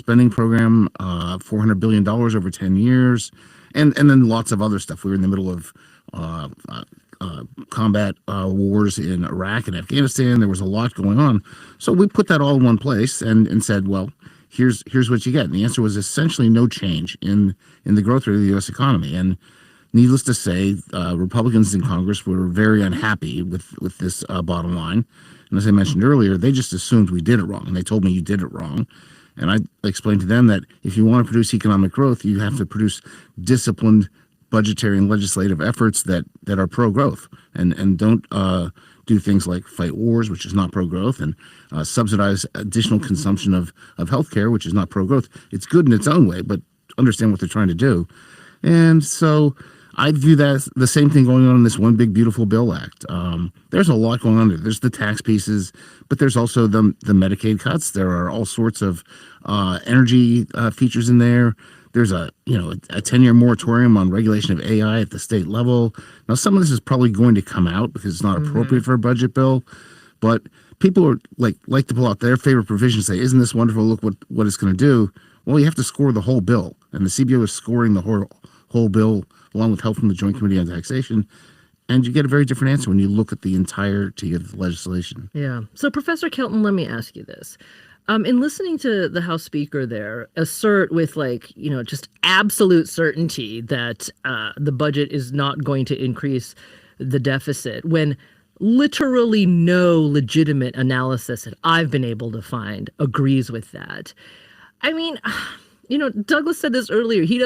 spending program, $400 billion over 10 years, and then lots of other stuff. We were in the middle of combat wars in Iraq and Afghanistan. There was a lot going on. So we put that all in one place and said, well, here's what you get. And the answer was essentially no change in the growth rate of the U.S. economy. And needless to say, Republicans in Congress were very unhappy with this bottom line. And as I mentioned earlier, they just assumed we did it wrong. And they told me you did it wrong. And I explained to them that if you want to produce economic growth, you have to produce disciplined budgetary and legislative efforts that are pro-growth and don't do things like fight wars, which is not pro-growth, and subsidize additional consumption of healthcare, which is not pro-growth. It's good in its own way, but understand what they're trying to do. And so I view that as the same thing going on in this One Big Beautiful Bill Act. There's a lot going on there. There's the tax pieces, but there's also the Medicaid cuts. There are all sorts of energy features in there. There's a 10-year moratorium on regulation of AI at the state level. Now, some of this is probably going to come out because it's not appropriate for a budget bill, but people are like to pull out their favorite provisions, say, "Isn't this wonderful? Look what it's going to do." Well, you have to score the whole bill, and the CBO is scoring the whole bill along with help from the Joint Committee on Taxation. And you get a very different answer when you look at the entirety of the legislation. Yeah. So, Professor Kelton, let me ask you this. In listening to the House Speaker there assert with just absolute certainty that the budget is not going to increase the deficit, when literally no legitimate analysis that I've been able to find agrees with that. I mean, Douglas said this earlier. We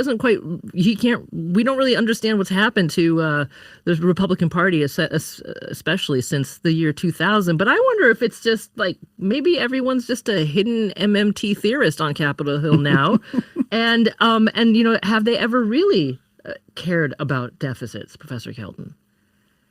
don't really understand what's happened to the Republican Party, especially since the year 2000. But I wonder if it's just like maybe everyone's just a hidden MMT theorist on Capitol Hill now. and have they ever really cared about deficits, Professor Kelton?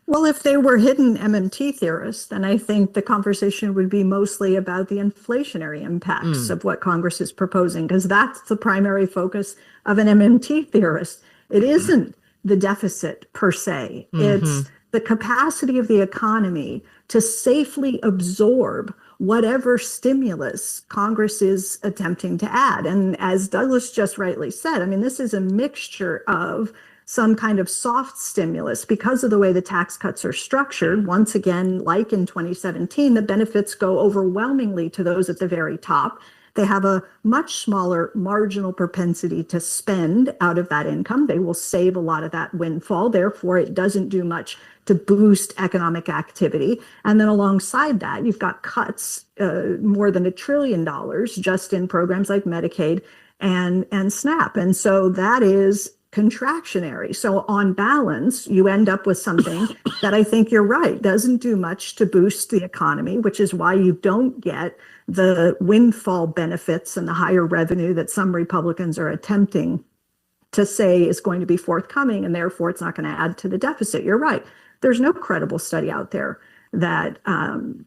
Well, if they were hidden MMT theorists, then I think the conversation would be mostly about the inflationary impacts of what Congress is proposing, because that's the primary focus of an MMT theorist. It isn't the deficit per se. It's the capacity of the economy to safely absorb whatever stimulus Congress is attempting to add. And as Douglas just rightly said, I mean, this is a mixture of some kind of soft stimulus because of the way the tax cuts are structured. Once again, like in 2017, the benefits go overwhelmingly to those at the very top. They have a much smaller marginal propensity to spend out of that income. They will save a lot of that windfall. Therefore, it doesn't do much to boost economic activity. And then alongside that, you've got cuts, more than $1 trillion just in programs like Medicaid and SNAP. And so that is contractionary. So on balance, you end up with something that I think you're right, doesn't do much to boost the economy, which is why you don't get the windfall benefits and the higher revenue that some Republicans are attempting to say is going to be forthcoming, and therefore it's not going to add to the deficit. You're right. There's no credible study out there that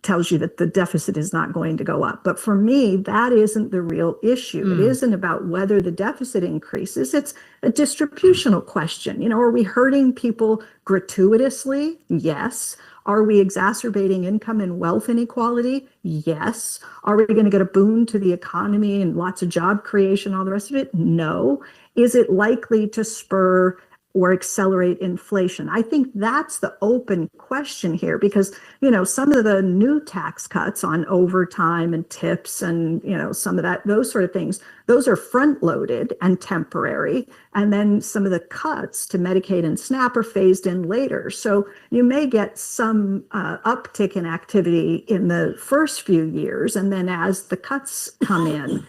tells you that the deficit is not going to go up. But for me, that isn't the real issue. It isn't about whether the deficit increases. It's a distributional question. Are we hurting people gratuitously? Yes. Are we exacerbating income and wealth inequality? Yes. Are we going to get a boon to the economy and lots of job creation, all the rest of it? No. Is it likely to spur or accelerate inflation? I think that's the open question here, because, some of the new tax cuts on overtime and tips and, some of those sort of things, those are front loaded and temporary. And then some of the cuts to Medicaid and SNAP are phased in later. So you may get some uptick in activity in the first few years. And then as the cuts come in,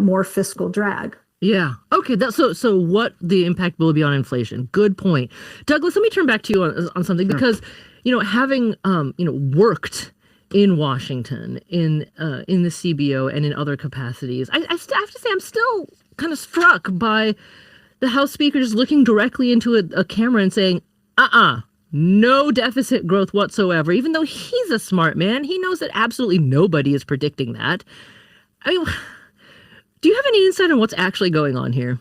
more fiscal drag. Yeah. Okay. So what the impact will be on inflation? Good point. Douglas, let me turn back to you on something, because, having, worked in Washington, in the CBO and in other capacities, I have to say I'm still kind of struck by the House Speaker just looking directly into a camera and saying, no deficit growth whatsoever, even though he's a smart man. He knows that absolutely nobody is predicting that. I mean, do you have any insight on what's actually going on here?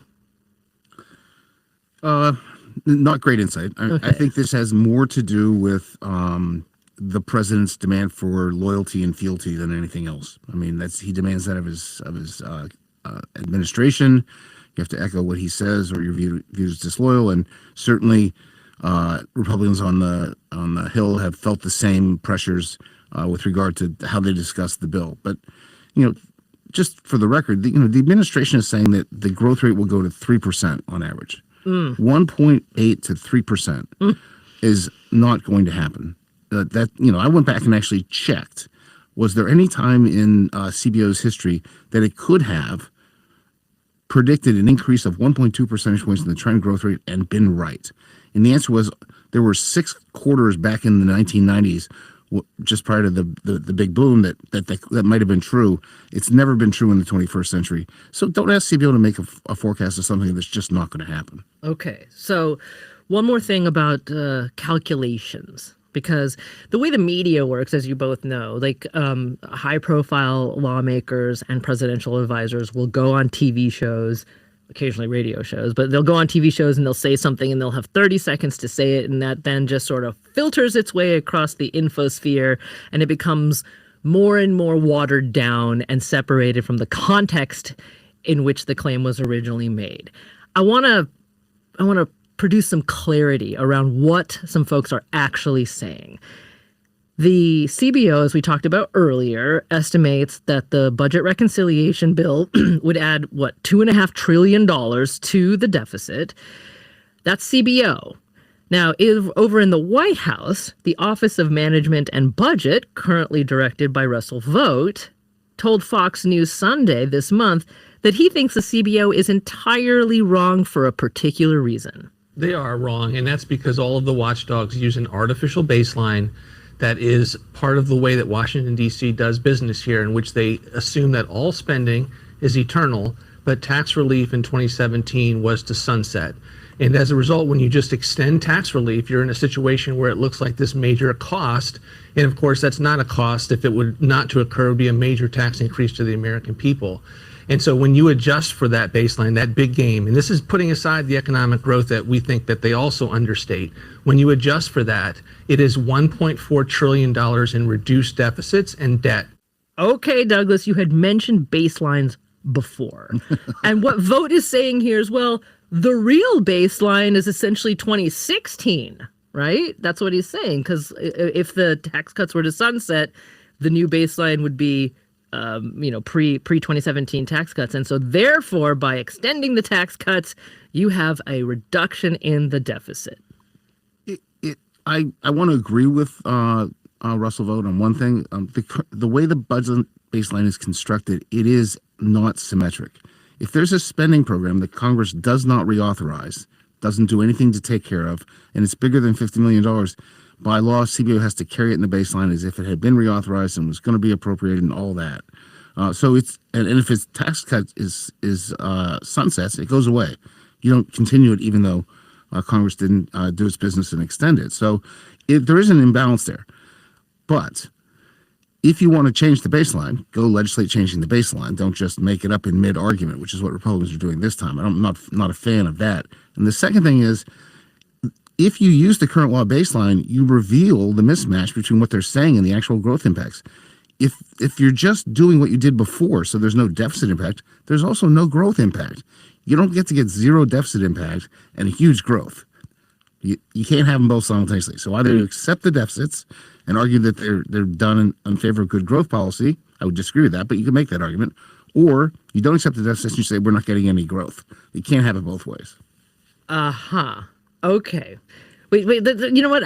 Not great insight. I think this has more to do with the president's demand for loyalty and fealty than anything else. I mean, he demands that of his administration. You have to echo what he says, or your view is disloyal. And certainly, Republicans on the Hill have felt the same pressures with regard to how they discuss the bill. But just for the record, the administration is saying that the growth rate will go to 3% on average. 1.8 to 3% is not going to happen. I went back and actually checked. Was there any time in CBO's history that it could have predicted an increase of 1.2 percentage points in the trend growth rate and been right? And the answer was there were 6 quarters back in the 1990s, just prior to the big boom, that might have been true. It's never been true in the 21st century. So don't ask CBO to make a forecast of something that's just not going to happen. Okay, so one more thing about calculations. Because the way the media works, as you both know, like high-profile lawmakers and presidential advisors will go on TV shows, occasionally radio shows, but they'll go on TV shows and they'll say something and they'll have 30 seconds to say it, and that then just sort of filters its way across the infosphere, and it becomes more and more watered down and separated from the context in which the claim was originally made. I want to produce some clarity around what some folks are actually saying. The CBO, as we talked about earlier, estimates that the budget reconciliation bill would add, $2.5 trillion to the deficit. That's CBO. Now, over in the White House, the Office of Management and Budget, currently directed by Russell Vought, told Fox News Sunday this month that he thinks the CBO is entirely wrong for a particular reason. They are wrong, and that's because all of the watchdogs use an artificial baseline that is part of the way that Washington, D.C. does business here, in which they assume that all spending is eternal, but tax relief in 2017 was to sunset. And as a result, when you just extend tax relief, you're in a situation where it looks like this major cost. And of course, that's not a cost. If it would not to occur, it would be a major tax increase to the American people. And so when you adjust for that baseline, that big game, and this is putting aside the economic growth that we think that they also understate, when you adjust for that, it is $1.4 trillion in reduced deficits and debt. Okay, Douglas, you had mentioned baselines before. And what Vought is saying here is, well, the real baseline is essentially 2016, right? That's what he's saying, because if the tax cuts were to sunset, the new baseline would be pre-2017 tax cuts. And so therefore, by extending the tax cuts, you have a reduction in the deficit. I want to agree with Russell Vought on one thing. The way the budget baseline is constructed, it is not symmetric. If there's a spending program that Congress does not reauthorize, doesn't do anything to take care of, and it's bigger than $50 million, by law, CBO has to carry it in the baseline as if it had been reauthorized and was going to be appropriated and all that. So it's and if its tax cut is sunsets, it goes away. You don't continue it even though Congress didn't do its business and extend it. So there is an imbalance there. But if you want to change the baseline, go legislate changing the baseline. Don't just make it up in mid-argument, which is what Republicans are doing this time. I'm not a fan of that. And the second thing is, if you use the current law baseline, you reveal the mismatch between what they're saying and the actual growth impacts. If you're just doing what you did before, so there's no deficit impact, there's also no growth impact. You don't get to get zero deficit impact and a huge growth. You can't have them both simultaneously. So either you accept the deficits and argue that they're done in favor of good growth policy. I would disagree with that, but you can make that argument. Or you don't accept the deficits and you say we're not getting any growth. You can't have it both ways. Uh-huh. Okay. Wait. You know what?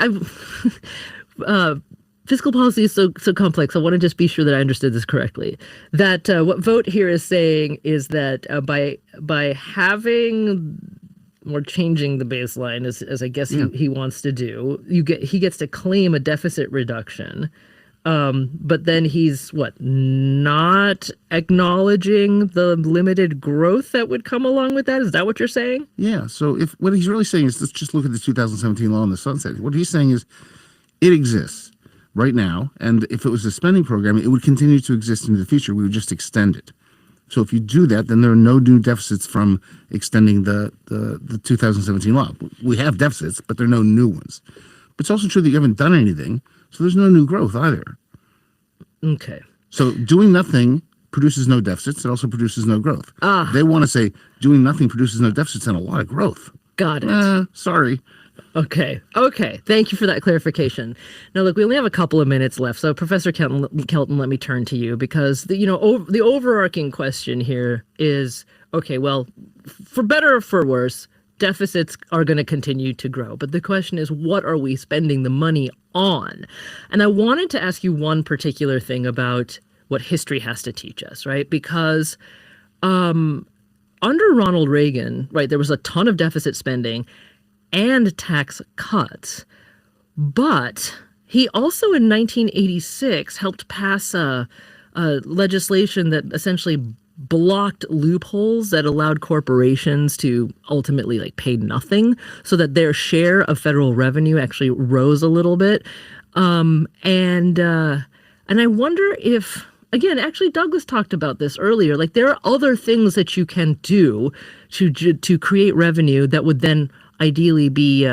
Fiscal policy is so complex. I want to just be sure that I understood this correctly. That what Vought here is saying is that by having or changing the baseline, as I guess he wants to do, he gets to claim a deficit reduction. But then he's not acknowledging the limited growth that would come along with that? Is that what you're saying? Yeah. So if what he's really saying is, let's just look at the 2017 law on the sunset. What he's saying is it exists right now. And if it was a spending program, it would continue to exist into the future. We would just extend it. So if you do that, then there are no new deficits from extending the 2017 law. We have deficits, but there are no new ones. But it's also true that you haven't done anything. So there's no new growth either. Okay. So doing nothing produces no deficits. It also produces no growth. Ah. They want to say doing nothing produces no deficits and a lot of growth. Got it. Sorry. Okay. Thank you for that clarification. Now, look, we only have a couple of minutes left, so Professor Kelton, let me turn to you because the overarching question here is, okay, well, for better or for worse, deficits are going to continue to grow. But the question is, what are we spending the money on? And I wanted to ask you one particular thing about what history has to teach us, right? Because under Ronald Reagan, right, there was a ton of deficit spending and tax cuts. But he also in 1986 helped pass a legislation that essentially blocked loopholes that allowed corporations to ultimately pay nothing so that their share of federal revenue actually rose a little bit. And I wonder if, again, actually Douglas talked about this earlier, there are other things that you can do to create revenue that would then ideally be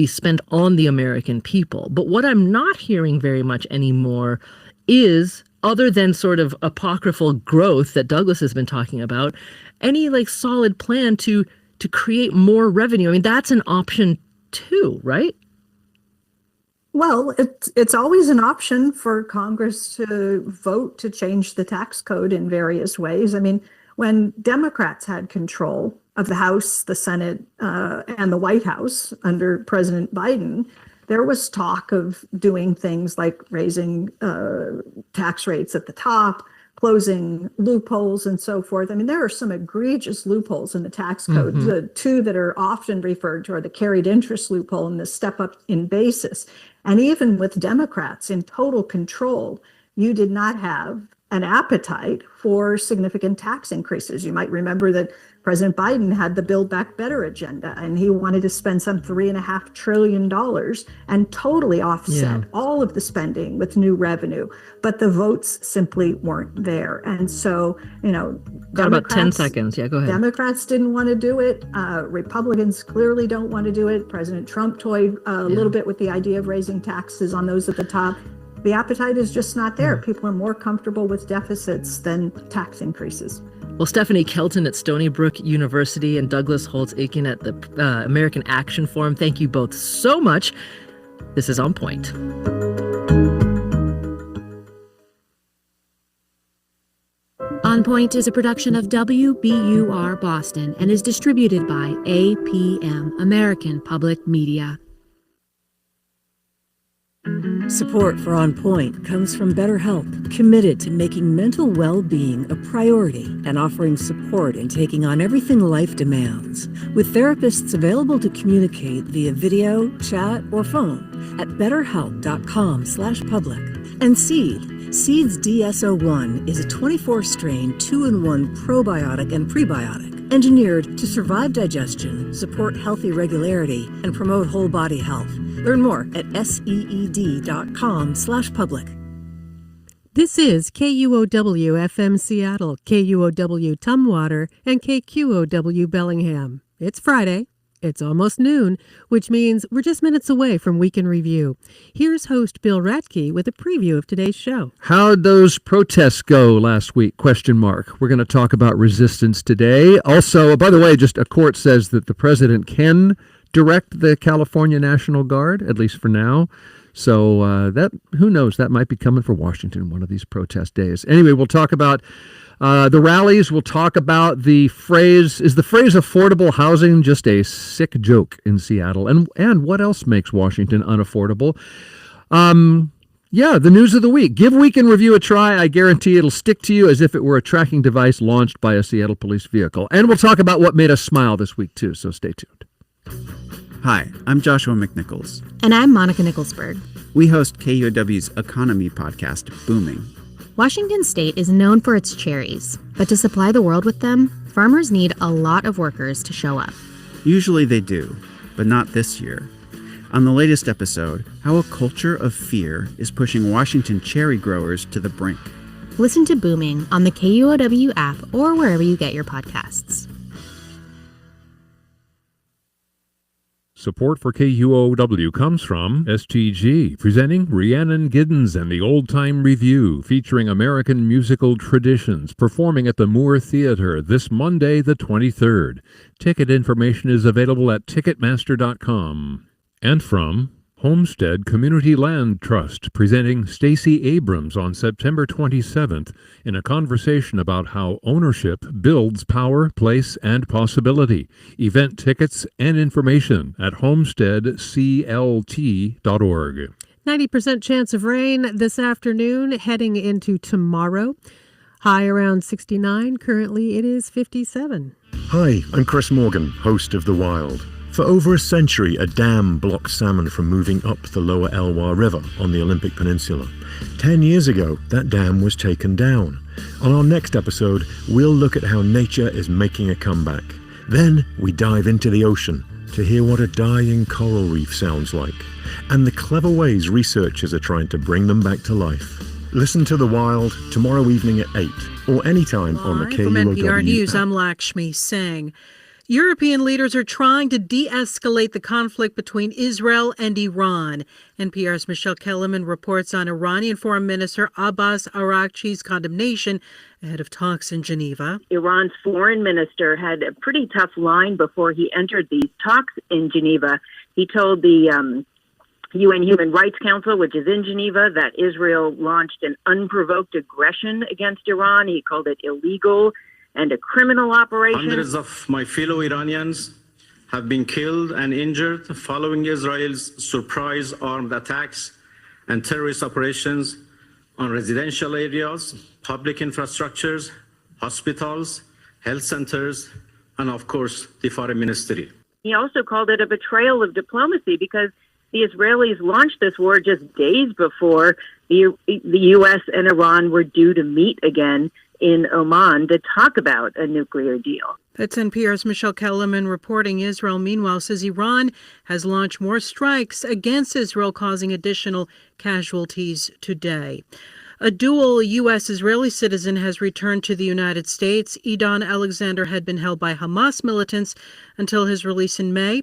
spent on the American people. But what I'm not hearing very much anymore is, other than sort of apocryphal growth that Douglas has been talking about, any solid plan to create more revenue. I mean, that's an option too, right? Well, it's always an option for Congress to vote to change the tax code in various ways. I mean, when Democrats had control of the House, the Senate, and the White House under President Biden, there was talk of doing things like raising tax rates at the top, closing loopholes and so forth. I mean, there are some egregious loopholes in the tax code. Mm-hmm. The two that are often referred to are the carried interest loophole and the step up in basis. And even with Democrats in total control, you did not have an appetite for significant tax increases. You might remember that President Biden had the Build Back Better agenda, and he wanted to spend some $3.5 trillion and totally offset all of the spending with new revenue. But the votes simply weren't there. And so, Got about 10 seconds. Yeah, go ahead. Democrats didn't want to do it. Republicans clearly don't want to do it. President Trump toyed a little bit with the idea of raising taxes on those at the top. The appetite is just not there. People are more comfortable with deficits than tax increases. Well, Stephanie Kelton at Stony Brook University and Douglas Holtz-Eakin at the American Action Forum, thank you both so much. This is On Point. On Point is a production of WBUR Boston and is distributed by APM, American Public Media. Support for On Point comes from BetterHelp, committed to making mental well-being a priority and offering support in taking on everything life demands, with therapists available to communicate via video, chat, or phone at betterhelp.com/public. And Seed's DSO1 is a 24-strain 2-in-1 probiotic and prebiotic engineered to survive digestion, support healthy regularity, and promote whole body health. Learn more at seed.com/public. This is KUOW-FM Seattle, KUOW Tumwater, and KQOW Bellingham. It's Friday. It's almost noon, which means we're just minutes away from Week in Review. Here's host Bill Radke with a preview of today's show. How'd those protests go last week? ? We're going to talk about resistance today. Also, by the way, just a court says that the president can direct the California National Guard, at least for now. So that, who knows, that might be coming for Washington one of these protest days. Anyway, we'll talk about the rallies. We'll talk about the phrase, is the phrase affordable housing just a sick joke in Seattle? And what else makes Washington unaffordable? The news of the week. Give Week in Review a try. I guarantee it'll stick to you as if it were a tracking device launched by a Seattle police vehicle. And we'll talk about what made us smile this week, too, so stay tuned. Hi, I'm Joshua McNichols. And I'm Monica Nicholsberg. We host KUOW's economy podcast, Booming. Washington State is known for its cherries, but to supply the world with them, farmers need a lot of workers to show up. Usually they do, but not this year. On the latest episode, how a culture of fear is pushing Washington cherry growers to the brink. Listen to Booming on the KUOW app or wherever you get your podcasts. Support for KUOW comes from STG, presenting Rhiannon Giddens and the Old Time Review, featuring American musical traditions, performing at the Moore Theater this Monday, the 23rd. Ticket information is available at Ticketmaster.com. And from Homestead Community Land Trust, presenting Stacey Abrams on September 27th in a conversation about how ownership builds power, place, and possibility. Event tickets and information at homesteadclt.org. 90% chance of rain this afternoon, heading into tomorrow. High around 69. Currently, it is 57. Hi, I'm Chris Morgan, host of The Wild. For over a century, a dam blocked salmon from moving up the lower Elwha River on the Olympic Peninsula. 10 years ago, that dam was taken down. On our next episode, we'll look at how nature is making a comeback. Then we dive into the ocean to hear what a dying coral reef sounds like, and the clever ways researchers are trying to bring them back to life. Listen to The Wild tomorrow evening at 8, or anytime on the KUOW From NPR News, app. I'm Lakshmi Singh. European leaders are trying to de-escalate the conflict between Israel and Iran. NPR's Michelle Kellerman reports on Iranian Foreign Minister Abbas Araghchi's condemnation ahead of talks in Geneva. Iran's foreign minister had a pretty tough line before he entered these talks in Geneva. He told the UN Human Rights Council, which is in Geneva, that Israel launched an unprovoked aggression against Iran. He called it illegal and a criminal operation. Hundreds of my fellow Iranians have been killed and injured following Israel's surprise armed attacks and terrorist operations on residential areas, public infrastructures, hospitals, health centers, and of course, the foreign ministry. He also called it a betrayal of diplomacy because the Israelis launched this war just days before the U.S. and Iran were due to meet again in Oman to talk about a nuclear deal. That's NPR's Michelle Kellerman reporting. Israel, meanwhile, says Iran has launched more strikes against Israel, causing additional casualties today. A dual U.S.-Israeli citizen has returned to the United States. Edon Alexander had been held by Hamas militants until his release in May.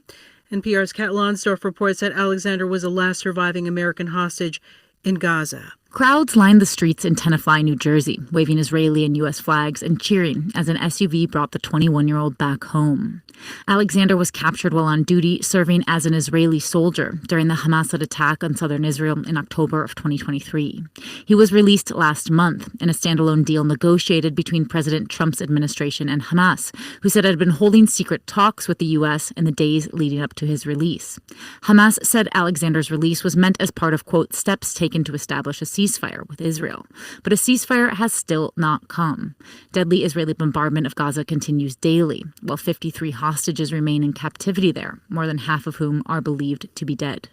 NPR's Kat Lonsdorf reports that Alexander was the last surviving American hostage in Gaza. Crowds lined the streets in Tenafly, New Jersey, waving Israeli and U.S. flags and cheering as an SUV brought the 21-year-old back home. Alexander was captured while on duty serving as an Israeli soldier during the Hamas attack on southern Israel in October of 2023. He was released last month in a standalone deal negotiated between President Trump's administration and Hamas, who said it had been holding secret talks with the U.S. in the days leading up to his release. Hamas said Alexander's release was meant as part of, quote, steps taken to establish a ceasefire with Israel. But a ceasefire has still not come. Deadly Israeli bombardment of Gaza continues daily, while 53 hostages remain in captivity there, more than half of whom are believed to be dead.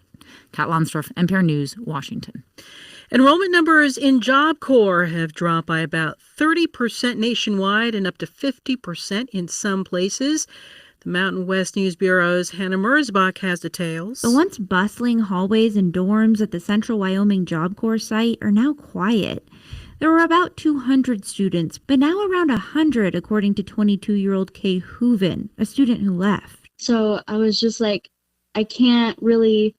Kat Lonsdorf, NPR News, Washington. Enrollment numbers in Job Corps have dropped by about 30% nationwide and up to 50% in some places. The Mountain West News Bureau's Hannah Merzbach has details. The once bustling hallways and dorms at the Central Wyoming Job Corps site are now quiet. There were about 200 students, but now around 100, according to 22-year-old Kay Hooven, a student who left. So I was just like, I can't really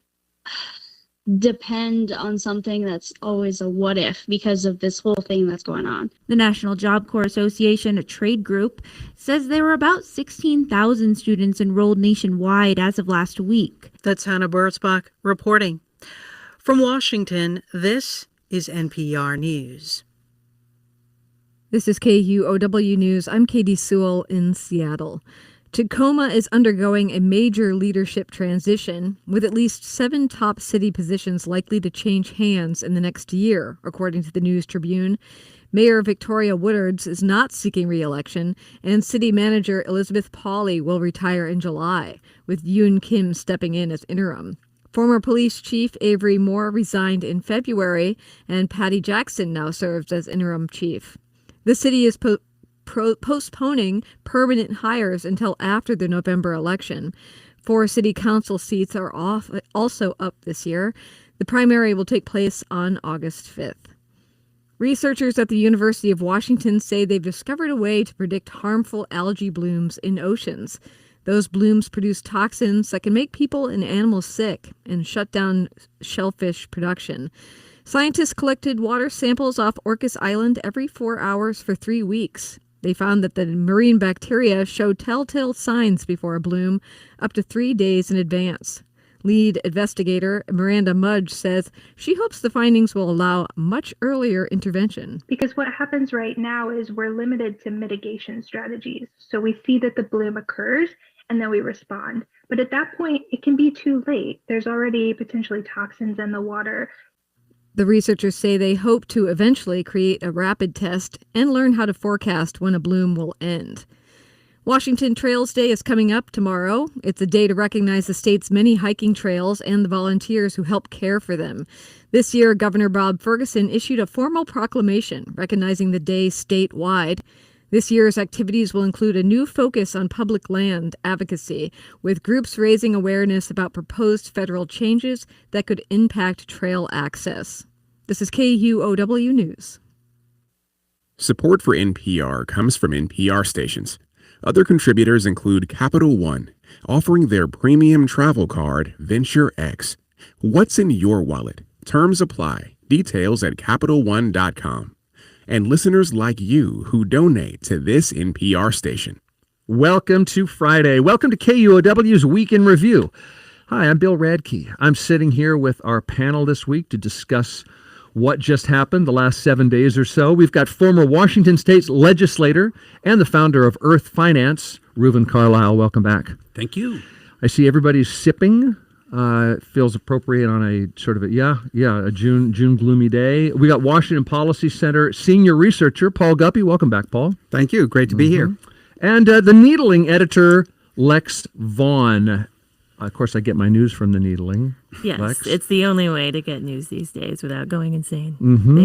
depend on something that's always a what if because of this whole thing that's going on. The National Job Corps Association, a trade group, says there were about 16,000 students enrolled nationwide as of last week. That's Hannah Merzbach reporting. From Washington, this is NPR News. This is KUOW News. I'm Katie Sewell in Seattle. Tacoma is undergoing a major leadership transition, with at least 7 top city positions likely to change hands in the next year, according to the News Tribune. Mayor Victoria Woodards is not seeking re-election, and city manager Elizabeth Pauley will retire in July, with Yoon Kim stepping in as interim. Former police chief Avery Moore resigned in February, and Patty Jackson now serves as interim chief. The city is postponing permanent hires until after the November election. 4 city council seats are also up this year. The primary will take place on August 5th. Researchers at the University of Washington say they've discovered a way to predict harmful algae blooms in oceans. Those blooms produce toxins that can make people and animals sick and shut down shellfish production. Scientists collected water samples off Orcas Island every 4 hours for 3 weeks. They found that the marine bacteria showed telltale signs before a bloom up to 3 days in advance. Lead investigator Miranda Mudge says she hopes the findings will allow much earlier intervention. Because what happens right now is we're limited to mitigation strategies. So we see that the bloom occurs and then we respond. But at that point, it can be too late. There's already potentially toxins in the water. The researchers say they hope to eventually create a rapid test and learn how to forecast when a bloom will end. Washington Trails Day is coming up tomorrow. It's a day to recognize the state's many hiking trails and the volunteers who help care for them. This year, Governor Bob Ferguson issued a formal proclamation recognizing the day statewide. This year's activities will include a new focus on public land advocacy, with groups raising awareness about proposed federal changes that could impact trail access. This is KUOW News. Support for NPR comes from NPR stations. Other contributors include Capital One, offering their premium travel card, Venture X. What's in your wallet? Terms apply. Details at CapitalOne.com. And listeners like you who donate to this NPR station. Welcome to Friday. Welcome to KUOW's Week in Review. Hi, I'm Bill Radke. I'm sitting here with our panel this week to discuss what just happened the last 7 days or so. We've got former Washington State's legislator and the founder of Earth Finance, Reuven Carlyle. Welcome back. Thank you. I see everybody's sipping. Feels appropriate on a sort of a June gloomy day. We got Washington Policy Center senior researcher Paul Guppy. Welcome back, Paul. Thank you. Great to be here. And the Needling editor Lex Vaughn. Of course, I get my news from the Needling. Yes, Lex. It's the only way to get news these days without going insane.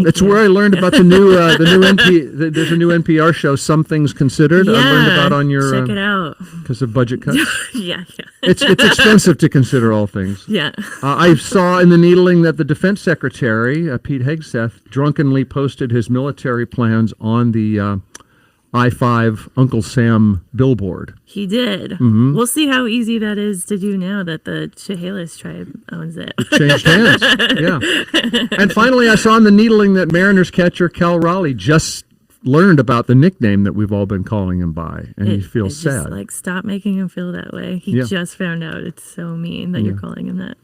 That's where I learned about the new there's a new NPR show, Some Things Considered. Yeah, I learned about on your check it out because of budget cuts. yeah. It's expensive to consider all things. Yeah. I saw in the Needling that the Defense Secretary Pete Hegseth drunkenly posted his military plans on the I-5 Uncle Sam billboard. He did. Mm-hmm. We'll see how easy that is to do now that the Chehalis tribe owns it. It changed hands. Yeah. And finally, I saw in the Needling that Mariners catcher Cal Raleigh just learned about the nickname that we've all been calling him by, and he feels sad. Just, stop making him feel that way. He just found out. It's so mean that you're calling him that.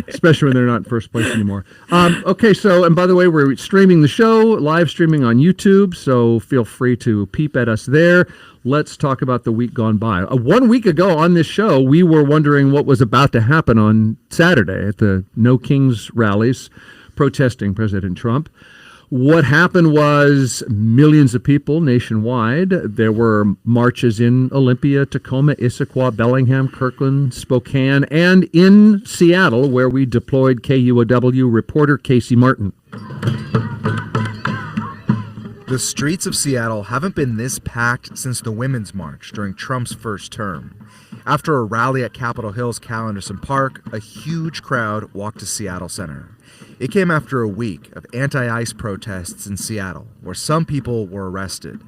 Especially when they're not in first place anymore. Okay, so, and by the way, we're streaming the show, live streaming on YouTube, so feel free to peep at us there. Let's talk about the week gone by. 1 week ago on this show, we were wondering what was about to happen on Saturday at the No Kings rallies protesting President Trump. What happened was millions of people nationwide. There were marches in Olympia, Tacoma, Issaquah, Bellingham, Kirkland, Spokane, and in Seattle, where we deployed KUOW reporter Casey Martin. The streets of Seattle haven't been this packed since the Women's March during Trump's first term. After a rally at Capitol Hill's Calenderson Park, a huge crowd walked to Seattle Center. It came after a week of anti-ICE protests in Seattle, where some people were arrested.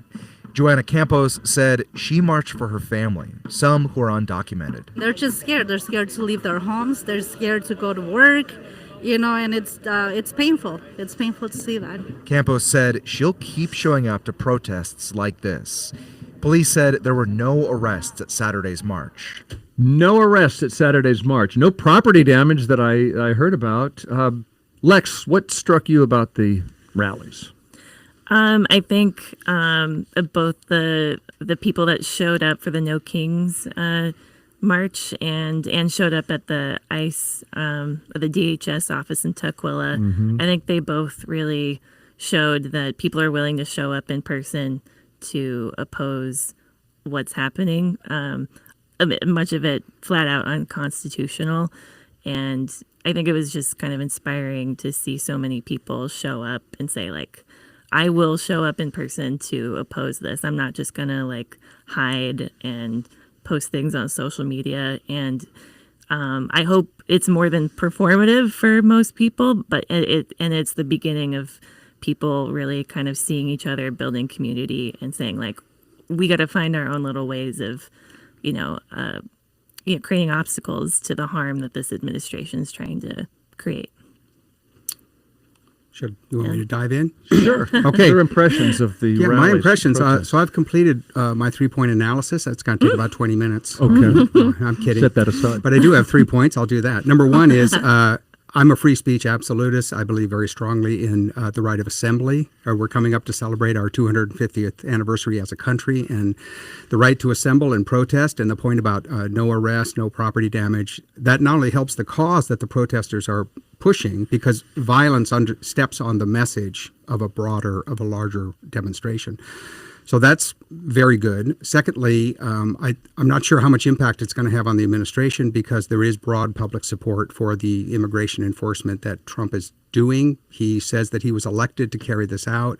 Joanna Campos said she marched for her family, some who are undocumented. They're just scared. They're scared to leave their homes. They're scared to go to work, and it's painful. It's painful to see that. Campos said she'll keep showing up to protests like this. Police said there were no arrests at Saturday's march. No arrests at Saturday's march. No property damage that I heard about. Lex, what struck you about the rallies? I think both the people that showed up for the No Kings march and showed up at the ICE, the DHS office in Tukwila. Mm-hmm. I think they both really showed that people are willing to show up in person to oppose what's happening. Much of it flat out unconstitutional. And I think it was just kind of inspiring to see so many people show up and say, I will show up in person to oppose this. I'm not just going to hide and post things on social media. And I hope it's more than performative for most people, but it's the beginning of people really kind of seeing each other, building community and saying we got to find our own little ways of creating obstacles to the harm that this administration is trying to create. You want me to dive in? Sure. Okay. Your impressions of the rallies, my impressions. protests. So I've completed my 3-point analysis. That's going to take about 20 minutes. Okay. I'm kidding. Set that aside. But I do have 3 points. I'll do that. Number one is I'm a free speech absolutist. I believe very strongly in the right of assembly. We're coming up to celebrate our 250th anniversary as a country, and the right to assemble and protest, and the point about no arrest, no property damage, that not only helps the cause that the protesters are pushing, because violence steps on the message of a larger demonstration. So that's very good. Secondly, I'm not sure how much impact it's going to have on the administration, because there is broad public support for the immigration enforcement that Trump is doing. He says that he was elected to carry this out.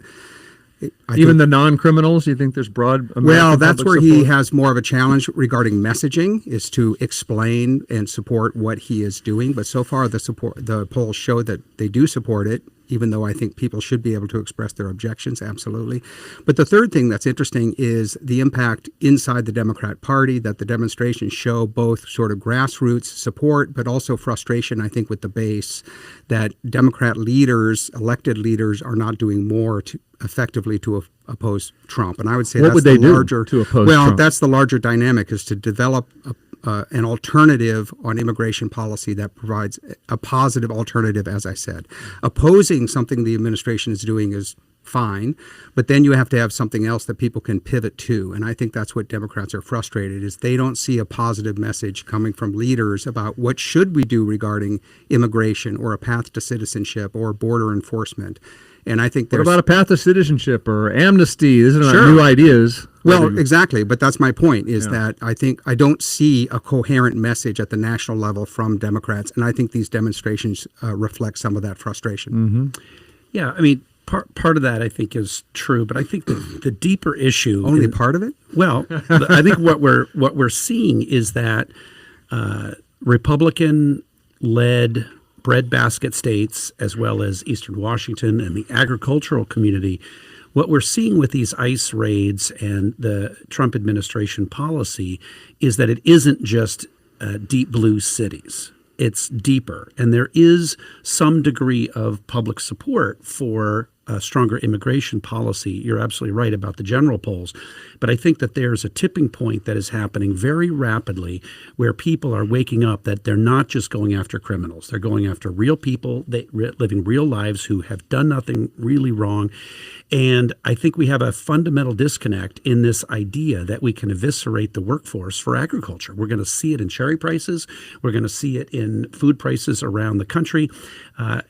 Even the non-criminals, you think there's broad American Well, that's where public he support? has more of a challenge regarding messaging, is to explain and support what he is doing. But so far, the polls show that they do support it, even though I think people should be able to express their objections, absolutely. But the third thing that's interesting is the impact inside the Democrat Party, that the demonstrations show both sort of grassroots support, but also frustration, I think, with the base, that Democrat leaders, elected leaders, are not doing more effectively to oppose Trump. And I would say What that's would they the do larger, to oppose well, Trump? that's the larger dynamic, is to develop an alternative on immigration policy that provides a positive alternative, as I said. Opposing something the administration is doing is fine, but then you have to have something else that people can pivot to. And I think that's what Democrats are frustrated, is they don't see a positive message coming from leaders about what should we do regarding immigration or a path to citizenship or border enforcement. And I think What there's about a path to citizenship or amnesty? These are not Sure. new ideas. Well, exactly. But that's my point, is that I don't see a coherent message at the national level from Democrats. And I think these demonstrations reflect some of that frustration. Mm-hmm. Yeah, I mean, part of that I think is true, but I think the deeper issue Only part of it? Well, I think what we're seeing is that Republican-led breadbasket states, as well as Eastern Washington and the agricultural community, what we're seeing with these ICE raids and the Trump administration policy is that it isn't just deep blue cities. It's deeper. And there is some degree of public support for a stronger immigration policy. You're absolutely right about the general polls. But I think that there's a tipping point that is happening very rapidly where people are waking up that they're not just going after criminals. They're going after real people living real lives who have done nothing really wrong. And I think we have a fundamental disconnect in this idea that we can eviscerate the workforce for agriculture. We're going to see it in cherry prices. We're going to see it in food prices around the country.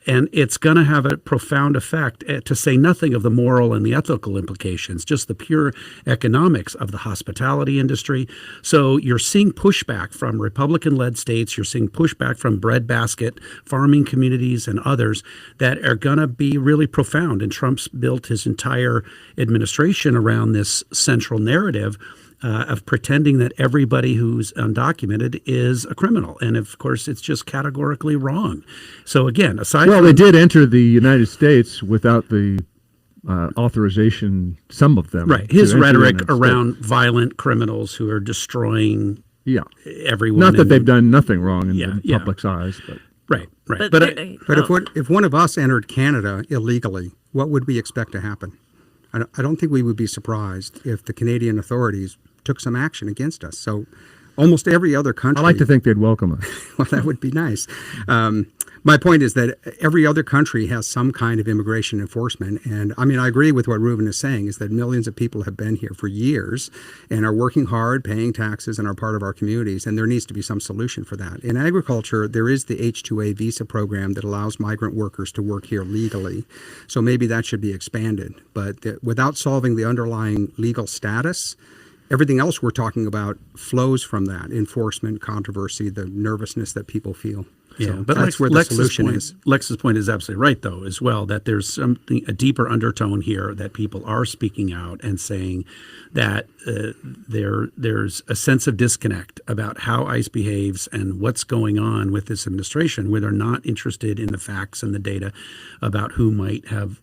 And it's going to have a profound effect, to say nothing of the moral and the ethical implications, just the pure economics of the hospitality industry. So you're seeing pushback from Republican-led states. You're seeing pushback from breadbasket farming communities and others that are going to be really profound. And Trump's built his entire administration around this central narrative of pretending that everybody who's undocumented is a criminal. And of course, it's just categorically wrong. So again, aside Well, from they did enter the United States without the authorization, some of them. right, to his enter the rhetoric United around States. violent criminals who are destroying everyone. Not that in- they've done nothing wrong in the public's eyes, but right. But if one of us entered Canada illegally, what would we expect to happen? I don't think we would be surprised if the Canadian authorities took some action against us. So almost every other country. I like to think they'd welcome us. Well, that would be nice. My point is that every other country has some kind of immigration enforcement. And I mean, I agree with what Reuven is saying, is that millions of people have been here for years and are working hard, paying taxes, and are part of our communities. And there needs to be some solution for that. In agriculture, there is the H-2A visa program that allows migrant workers to work here legally. So maybe that should be expanded. But without solving the underlying legal status, everything else we're talking about flows from that enforcement, controversy, the nervousness that people feel. Yeah, So but that's where the solution is. Lex's point is absolutely right, though, as well, that there's a deeper undertone here, that people are speaking out and saying that there's a sense of disconnect about how ICE behaves and what's going on with this administration, where they're not interested in the facts and the data about who might have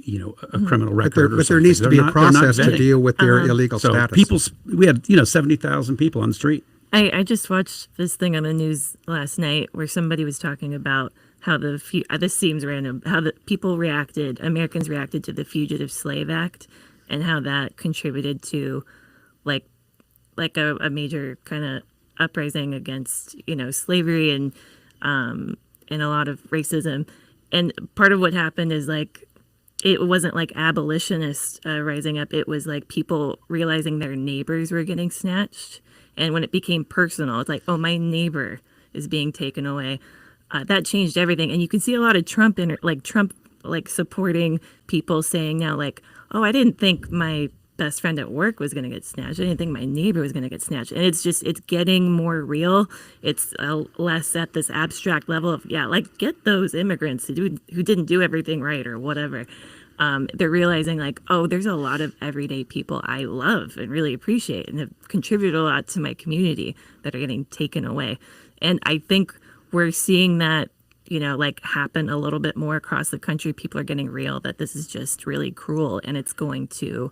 a criminal But record. but there needs to be a process to deal with their illegal so status. We had 70,000 people on the street. I just watched this thing on the news last night where somebody was talking about how this seems random, how Americans reacted to the Fugitive Slave Act, and how that contributed to like a major kind of uprising against slavery and a lot of racism. And part of what happened is it wasn't like abolitionists rising up. It was like people realizing their neighbors were getting snatched. And when it became personal, it's like, oh, my neighbor is being taken away. That changed everything. And you can see a lot of Trump supporting people saying now, oh, I didn't think my best friend at work was going to get snatched. I didn't think my neighbor was going to get snatched. And it's getting more real. It's less at this abstract level of, get those immigrants who didn't do everything right or whatever. They're realizing oh, there's a lot of everyday people I love and really appreciate and have contributed a lot to my community that are getting taken away. And I think we're seeing that, happen a little bit more across the country. People are getting real that this is just really cruel and it's going to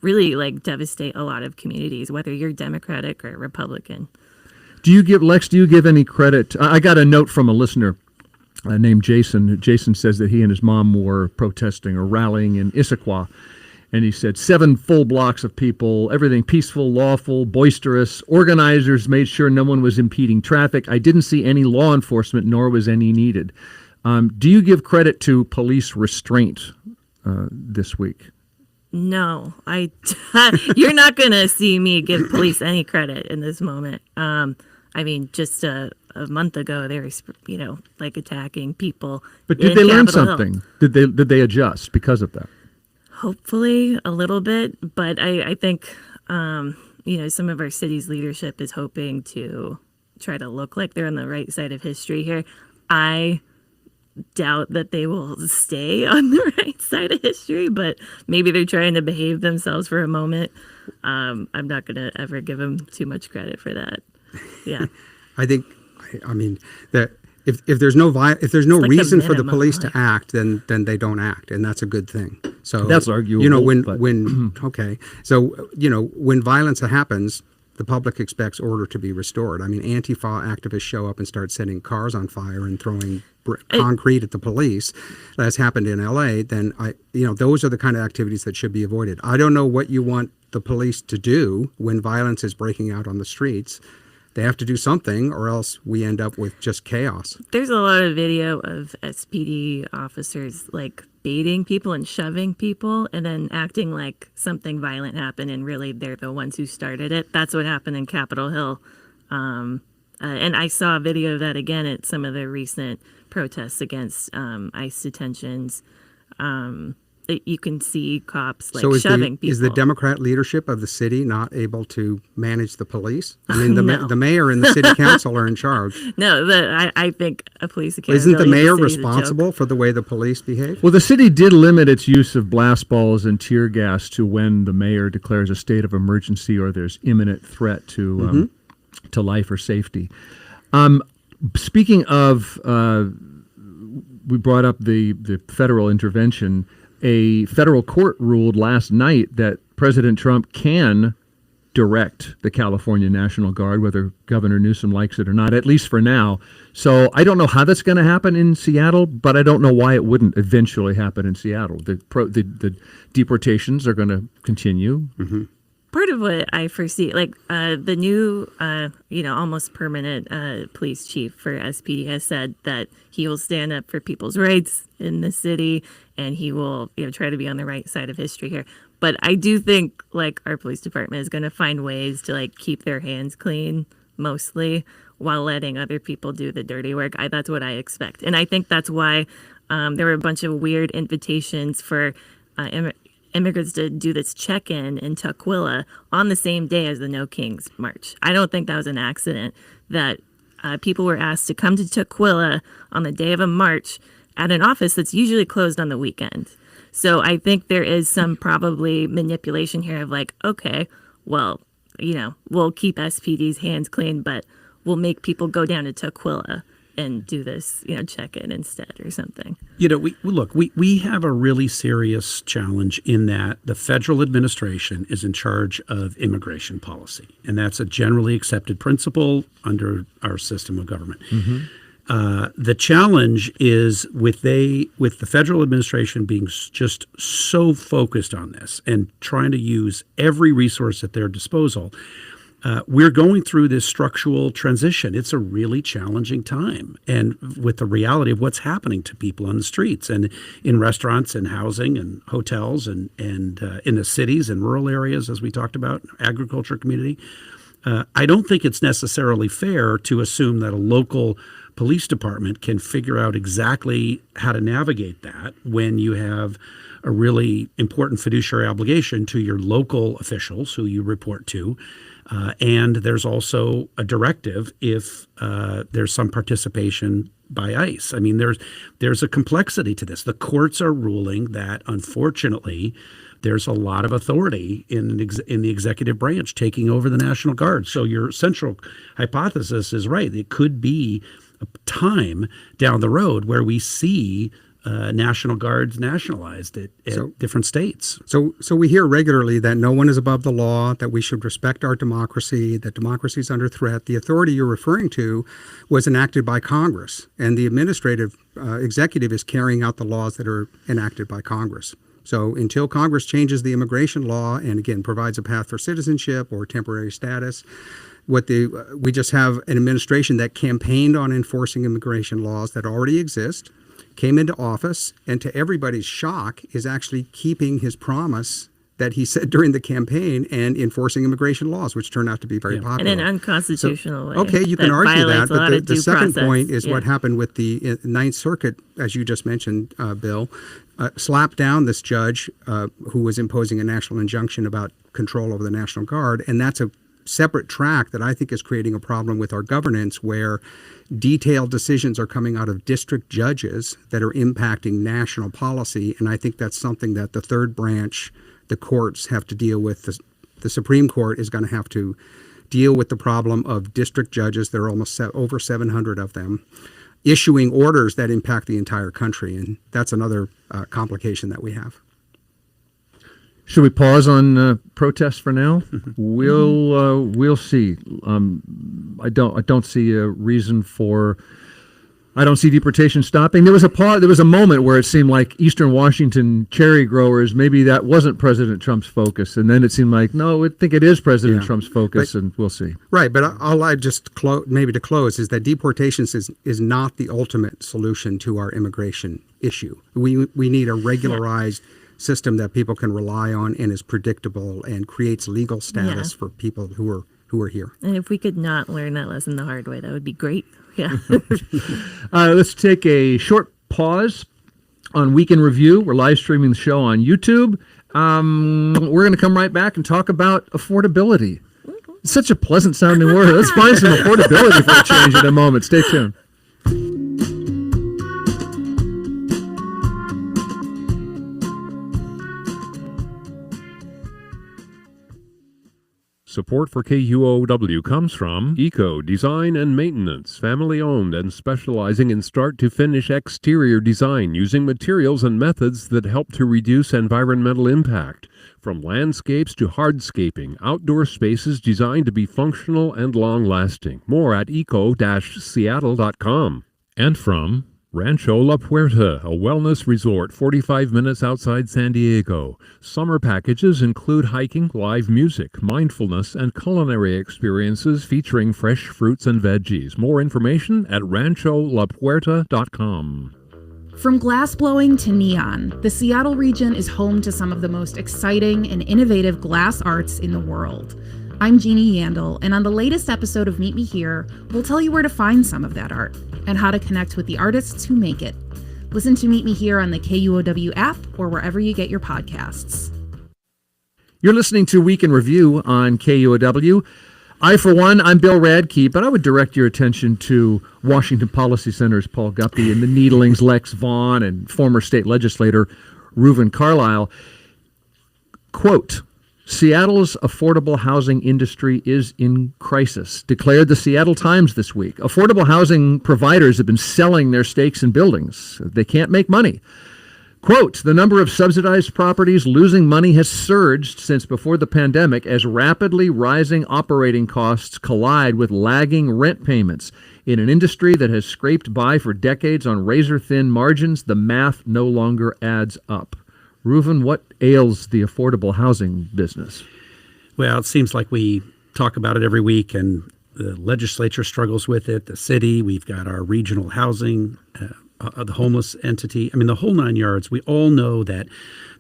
really devastate a lot of communities, whether you're Democratic or Republican. Do you give any credit? I got a note from a listener named Jason. Jason says that he and his mom were protesting or rallying in Issaquah. And he said 7 full blocks of people, everything peaceful, lawful, boisterous. Organizers made sure no one was impeding traffic. I didn't see any law enforcement, nor was any needed. Do you give credit to police restraint this week? No, you're not going to see me give police any credit in this moment. Just a month ago, they were, attacking people. But did they learn something? Did they adjust because of that? Hopefully a little bit, but I think, some of our city's leadership is hoping to try to look like they're on the right side of history here. I doubt that they will stay on the right side of history, but maybe they're trying to behave themselves for a moment. I'm not going to ever give them too much credit for that. Yeah. I think, that if there's no reason for the police to act, then they don't act, and that's a good thing. So that's arguable. When when violence happens, the public expects order to be restored. Antifa activists show up and start setting cars on fire and throwing concrete at the police. That's happened in LA. Then those are the kind of activities that should be avoided. I don't know what you want the police to do when violence is breaking out on the streets. They have to do something, or else we end up with just chaos. There's a lot of video of SPD officers baiting people and shoving people and then acting like something violent happened, and really they're the ones who started it. That's what happened in Capitol Hill. And I saw a video of that again at some of the recent protests against ICE detentions. You can see cops shoving people. Is the Democrat leadership of the city not able to manage the police? The mayor and the city council are in charge. No, I think a police accountability. Isn't the mayor responsible for the way the police behave? Well, the city did limit its use of blast balls and tear gas to when the mayor declares a state of emergency or there's imminent threat to life or safety. Speaking of, we brought up the federal intervention. A federal court ruled last night that President Trump can direct the California National Guard, whether Governor Newsom likes it or not, at least for now. So I don't know how that's going to happen in Seattle, but I don't know why it wouldn't eventually happen in Seattle. The deportations are going to continue. Mm-hmm. Part of what I foresee, the new, almost permanent police chief for SPD has said that he will stand up for people's rights in the city, and he will, try to be on the right side of history here. But I do think, our police department is going to find ways to, keep their hands clean, mostly, while letting other people do the dirty work. That's what I expect. And I think that's why there were a bunch of weird invitations for immigrants to do this check-in in Tukwila on the same day as the No Kings March. I don't think that was an accident that people were asked to come to Tukwila on the day of a march at an office that's usually closed on the weekend. So I think there is some probably manipulation here of okay, well, we'll keep SPD's hands clean, but we'll make people go down to Tukwila and do this, check-in instead or something. We have a really serious challenge in that the federal administration is in charge of immigration policy, and that's a generally accepted principle under our system of government. The challenge is with the federal administration being just so focused on this and trying to use every resource at their disposal. We're going through this structural transition. It's a really challenging time, and with the reality of what's happening to people on the streets and in restaurants and housing and hotels and in the cities and rural areas, as we talked about, agriculture community. I don't think it's necessarily fair to assume that a local police department can figure out exactly how to navigate that when you have a really important fiduciary obligation to your local officials who you report to. And there's also a directive if there's some participation by ICE. I mean, there's a complexity to this. The courts are ruling that, unfortunately, there's a lot of authority in the executive branch taking over the National Guard. So your central hypothesis is right. It could be a time down the road where we see National Guards nationalized at different states. So we hear regularly that no one is above the law, that we should respect our democracy, that democracy is under threat. The authority you're referring to was enacted by Congress, and the administrative executive is carrying out the laws that are enacted by Congress. So until Congress changes the immigration law and, again, provides a path for citizenship or temporary status, we just have an administration that campaigned on enforcing immigration laws that already exist, came into office, and to everybody's shock is actually keeping his promise that he said during the campaign and enforcing immigration laws, which turned out to be very popular. In an unconstitutional way. Okay, you can argue that, but the second process. point is what happened with the Ninth Circuit, as you just mentioned, Bill, slapped down this judge who was imposing a national injunction about control over the National Guard, and that's a separate track that I think is creating a problem with our governance, where detailed decisions are coming out of district judges that are impacting national policy, and I think that's something that the third branch, the courts, have to deal with. The Supreme Court is going to have to deal with the problem of district judges. There are almost over 700 of them issuing orders that impact the entire country, and that's another complication that we have. Should we pause on protests for now? We'll see. I don't see a reason for. I don't see deportation stopping. There was a pause. There was a moment where it seemed like Eastern Washington cherry growers, maybe that wasn't President Trump's focus, and then it seemed like no, I think it is President Trump's focus, and we'll see. Right, but all I just maybe to close is that deportations is not the ultimate solution to our immigration issue. We need a regularized system that people can rely on and is predictable and creates legal status for people who are here. And if we could not learn that lesson the hard way, that would be great. Yeah. Let's take a short pause on Week in Review. We're live streaming the show on YouTube. We're going to come right back and talk about affordability. It's such a pleasant sounding word. Let's find some affordability for a change in a moment. Stay tuned. Support for KUOW comes from Eco Design and Maintenance, family-owned and specializing in start-to-finish exterior design using materials and methods that help to reduce environmental impact. From landscapes to hardscaping, outdoor spaces designed to be functional and long-lasting. More at eco-seattle.com. And from Rancho La Puerta, a wellness resort 45 minutes outside San Diego. Summer packages include hiking, live music, mindfulness, and culinary experiences featuring fresh fruits and veggies. More information at rancholapuerta.com. From glassblowing to neon, the Seattle region is home to some of the most exciting and innovative glass arts in the world. I'm Jeannie Yandel, and on the latest episode of Meet Me Here, we'll tell you where to find some of that art and how to connect with the artists who make it. Listen to Meet Me Here on the KUOW app or wherever you get your podcasts. You're listening to Week in Review on KUOW. For one, I'm Bill Radke, but I would direct your attention to Washington Policy Center's Paul Guppy and the Needlings' Lex Vaughn and former state legislator Reuven Carlyle. Quote, Seattle's affordable housing industry is in crisis, declared the Seattle Times this week. Affordable housing providers have been selling their stakes in buildings. They can't make money. Quote, the number of subsidized properties losing money has surged since before the pandemic as rapidly rising operating costs collide with lagging rent payments. In an industry that has scraped by for decades on razor-thin margins, the math no longer adds up. Reuven, what ails the affordable housing business? Well, it seems like we talk about it every week, and the legislature struggles with it, the city, we've got our regional housing, the homeless entity. I mean, the whole 9 yards. We all know that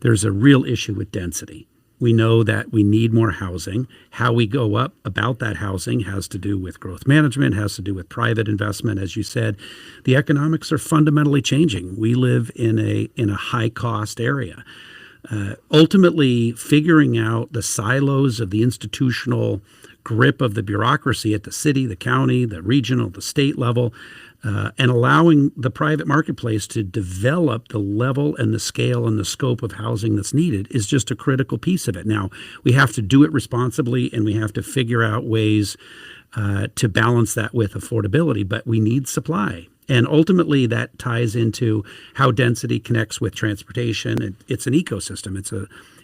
there's a real issue with density. We know that we need more housing. How we go up about that housing has to do with growth management, has to do with private investment. As you said, the economics are fundamentally changing. We live in a high-cost area. Ultimately, figuring out the silos of the institutional grip of the bureaucracy at the city, the county, the regional, the state level, and allowing the private marketplace to develop the level and the scale and the scope of housing that's needed is just a critical piece of it. Now, we have to do it responsibly, and we have to figure out ways to balance that with affordability, but we need supply. And ultimately, that ties into how density connects with transportation. It's an ecosystem.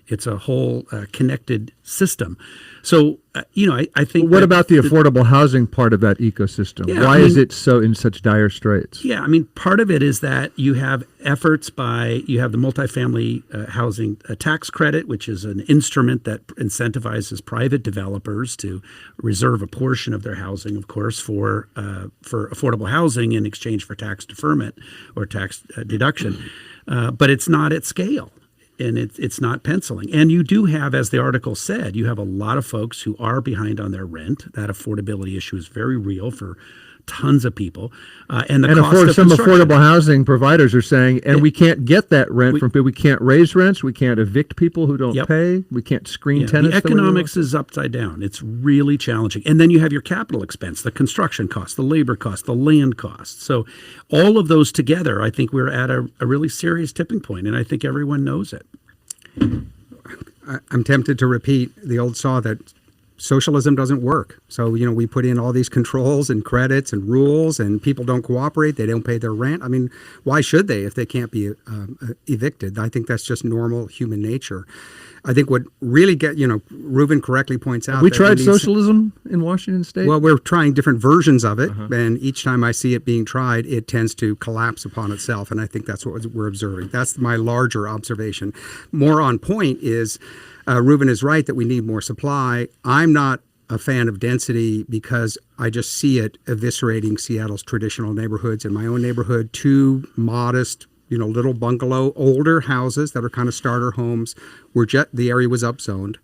It's a whole connected system. So, I think. What about the affordable housing part of that ecosystem? Yeah, Why is it so in such dire straits? Yeah, I mean, part of it is that you have efforts you have the multifamily housing tax credit, which is an instrument that incentivizes private developers to reserve a portion of their housing, of course, for affordable housing in exchange for tax deferment or tax deduction. But it's not at scale. And it's not penciling. And you do have, as the article said, you have a lot of folks who are behind on their rent. That affordability issue is very real for tons of people. And the cost of some construction. affordable housing providers are saying, we can't get that rent from people. We can't raise rents. We can't evict people who don't pay. We can't screen tenants. The economics is upside down. It's really challenging. And then you have your capital expense, the construction costs, the labor costs, the land costs. So all of those together, I think we're at a really serious tipping point, and I think everyone knows it. I'm tempted to repeat the old saw that socialism doesn't work. So, we put in all these controls and credits and rules, and people don't cooperate. They don't pay their rent. I mean, why should they if they can't be evicted? I think that's just normal human nature. I think what really Reuven correctly points out. We tried socialism in Washington State? Well, we're trying different versions of it, and each time I see it being tried, it tends to collapse upon itself, and I think that's what we're observing. That's my larger observation. More on point is, Reuven is right that we need more supply. I'm not a fan of density because I just see it eviscerating Seattle's traditional neighborhoods. In my own neighborhood, two modest, little bungalow, older houses that are kind of starter homes. The area was upzoned.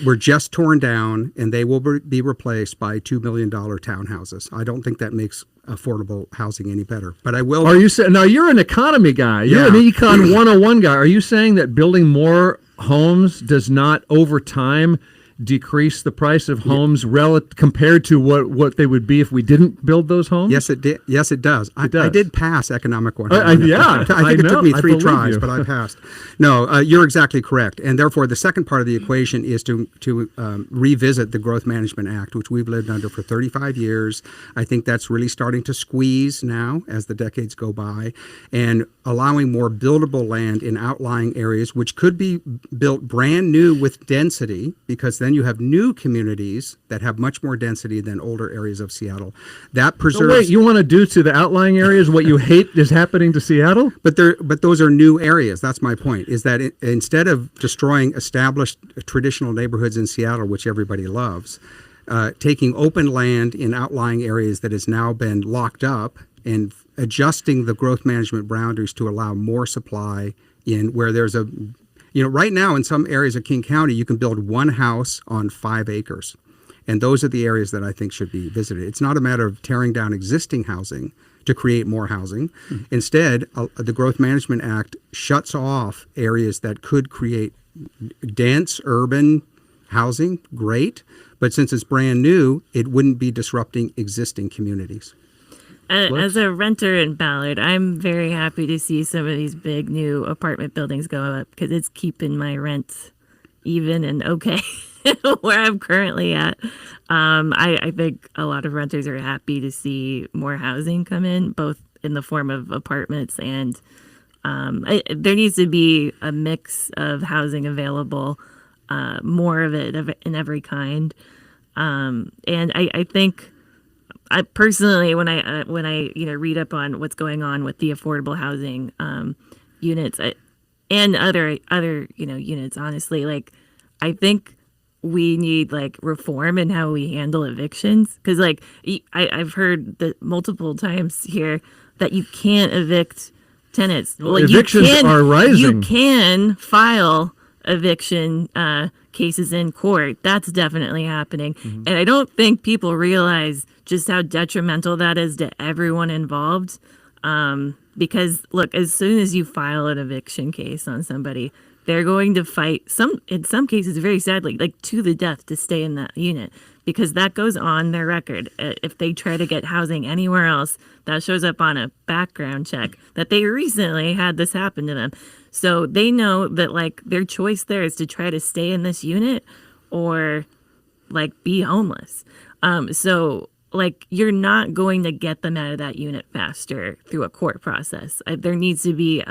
Were just torn down, and they will be replaced by $2 million townhouses. I don't think that makes affordable housing any better. But I will. Are you saying now? You're an economy guy. You're an Econ 101 guy. Are you saying that building more homes does not, over time, decrease the price of homes compared to what they would be if we didn't build those homes? Yes, it did. Yes, it does. I did pass economic 101. I think it took me 3 tries, you. but I passed. No, you're exactly correct. And therefore, the second part of the equation is to revisit the Growth Management Act, which we've lived under for 35 years. I think that's really starting to squeeze now as the decades go by, and allowing more buildable land in outlying areas, which could be built brand new with density, because then you have new communities that have much more density than older areas of Seattle. That preserves. So wait, you want to do to the outlying areas what you hate is happening to Seattle? But those are new areas. That's my point. Is that instead of destroying established traditional neighborhoods in Seattle, which everybody loves, taking open land in outlying areas that has now been locked up and adjusting the growth management boundaries to allow more supply in where there's a. Right now in some areas of King County, you can build one house on 5 acres. And those are the areas that I think should be visited. It's not a matter of tearing down existing housing to create more housing. Instead, the Growth Management Act shuts off areas that could create dense urban housing, great. But since it's brand new, it wouldn't be disrupting existing communities. As a renter in Ballard, I'm very happy to see some of these big new apartment buildings go up because it's keeping my rent even and okay where I'm currently at. I think a lot of renters are happy to see more housing come in, both in the form of apartments and there needs to be a mix of housing available, more of it in every kind. And I think I personally, when I read up on what's going on with the affordable housing units and other units, honestly, like I think we need like reform in how we handle evictions, because like I've heard that multiple times here that you can't evict tenants. Well, evictions are rising. You can file eviction cases in court. That's definitely happening. Mm-hmm. And I don't think people realize just how detrimental that is to everyone involved. Because look, as soon as you file an eviction case on somebody, they're going to fight in some cases, very sadly, like to the death to stay in that unit, because that goes on their record. If they try to get housing anywhere else, that shows up on a background check that they recently had this happen to them. So they know that like their choice there is to try to stay in this unit or like be homeless. So like you're not going to get them out of that unit faster through a court process. There needs to be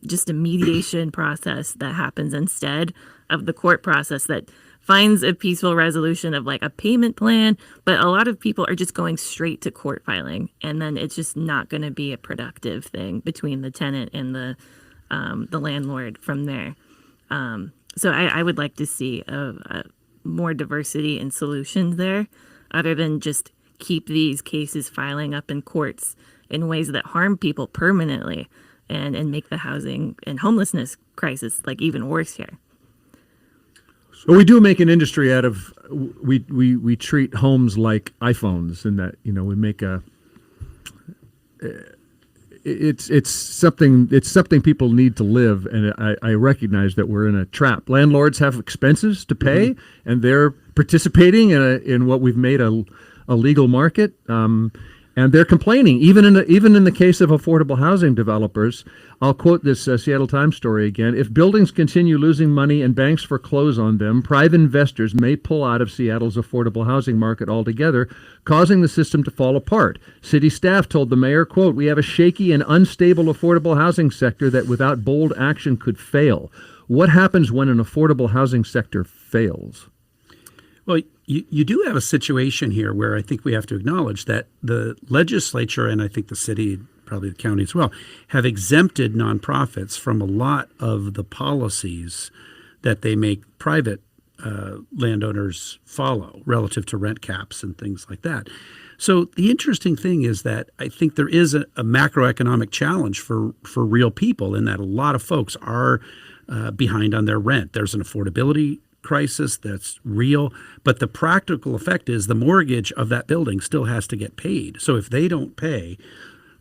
just a mediation process that happens instead of the court process that finds a peaceful resolution of like a payment plan. But a lot of people are just going straight to court filing, and then it's just not going to be a productive thing between the tenant and the landlord from there. So I would like to see a more diversity in solutions there, other than just keep these cases filing up in courts in ways that harm people permanently and make the housing and homelessness crisis like even worse here. So we do make an industry out of we treat homes like iPhones, in that we make it's something people need to live, and I recognize that we're in a trap. Landlords have expenses to pay, mm-hmm. and they're participating in what we've made a legal market. And they're complaining, even in the case of affordable housing developers. I'll quote this Seattle Times story again. If buildings continue losing money and banks foreclose on them, private investors may pull out of Seattle's affordable housing market altogether, causing the system to fall apart. City staff told the mayor, quote, "We have a shaky and unstable affordable housing sector that without bold action could fail." What happens when an affordable housing sector fails? Well, you do have a situation here where I think we have to acknowledge that the legislature, and I think the city, probably the county as well, have exempted nonprofits from a lot of the policies that they make private landowners follow relative to rent caps and things like that. So the interesting thing is that I think there is a macroeconomic challenge for real people, in that a lot of folks are behind on their rent. There's an affordability crisis that's real, but the practical effect is the mortgage of that building still has to get paid. So if they don't pay,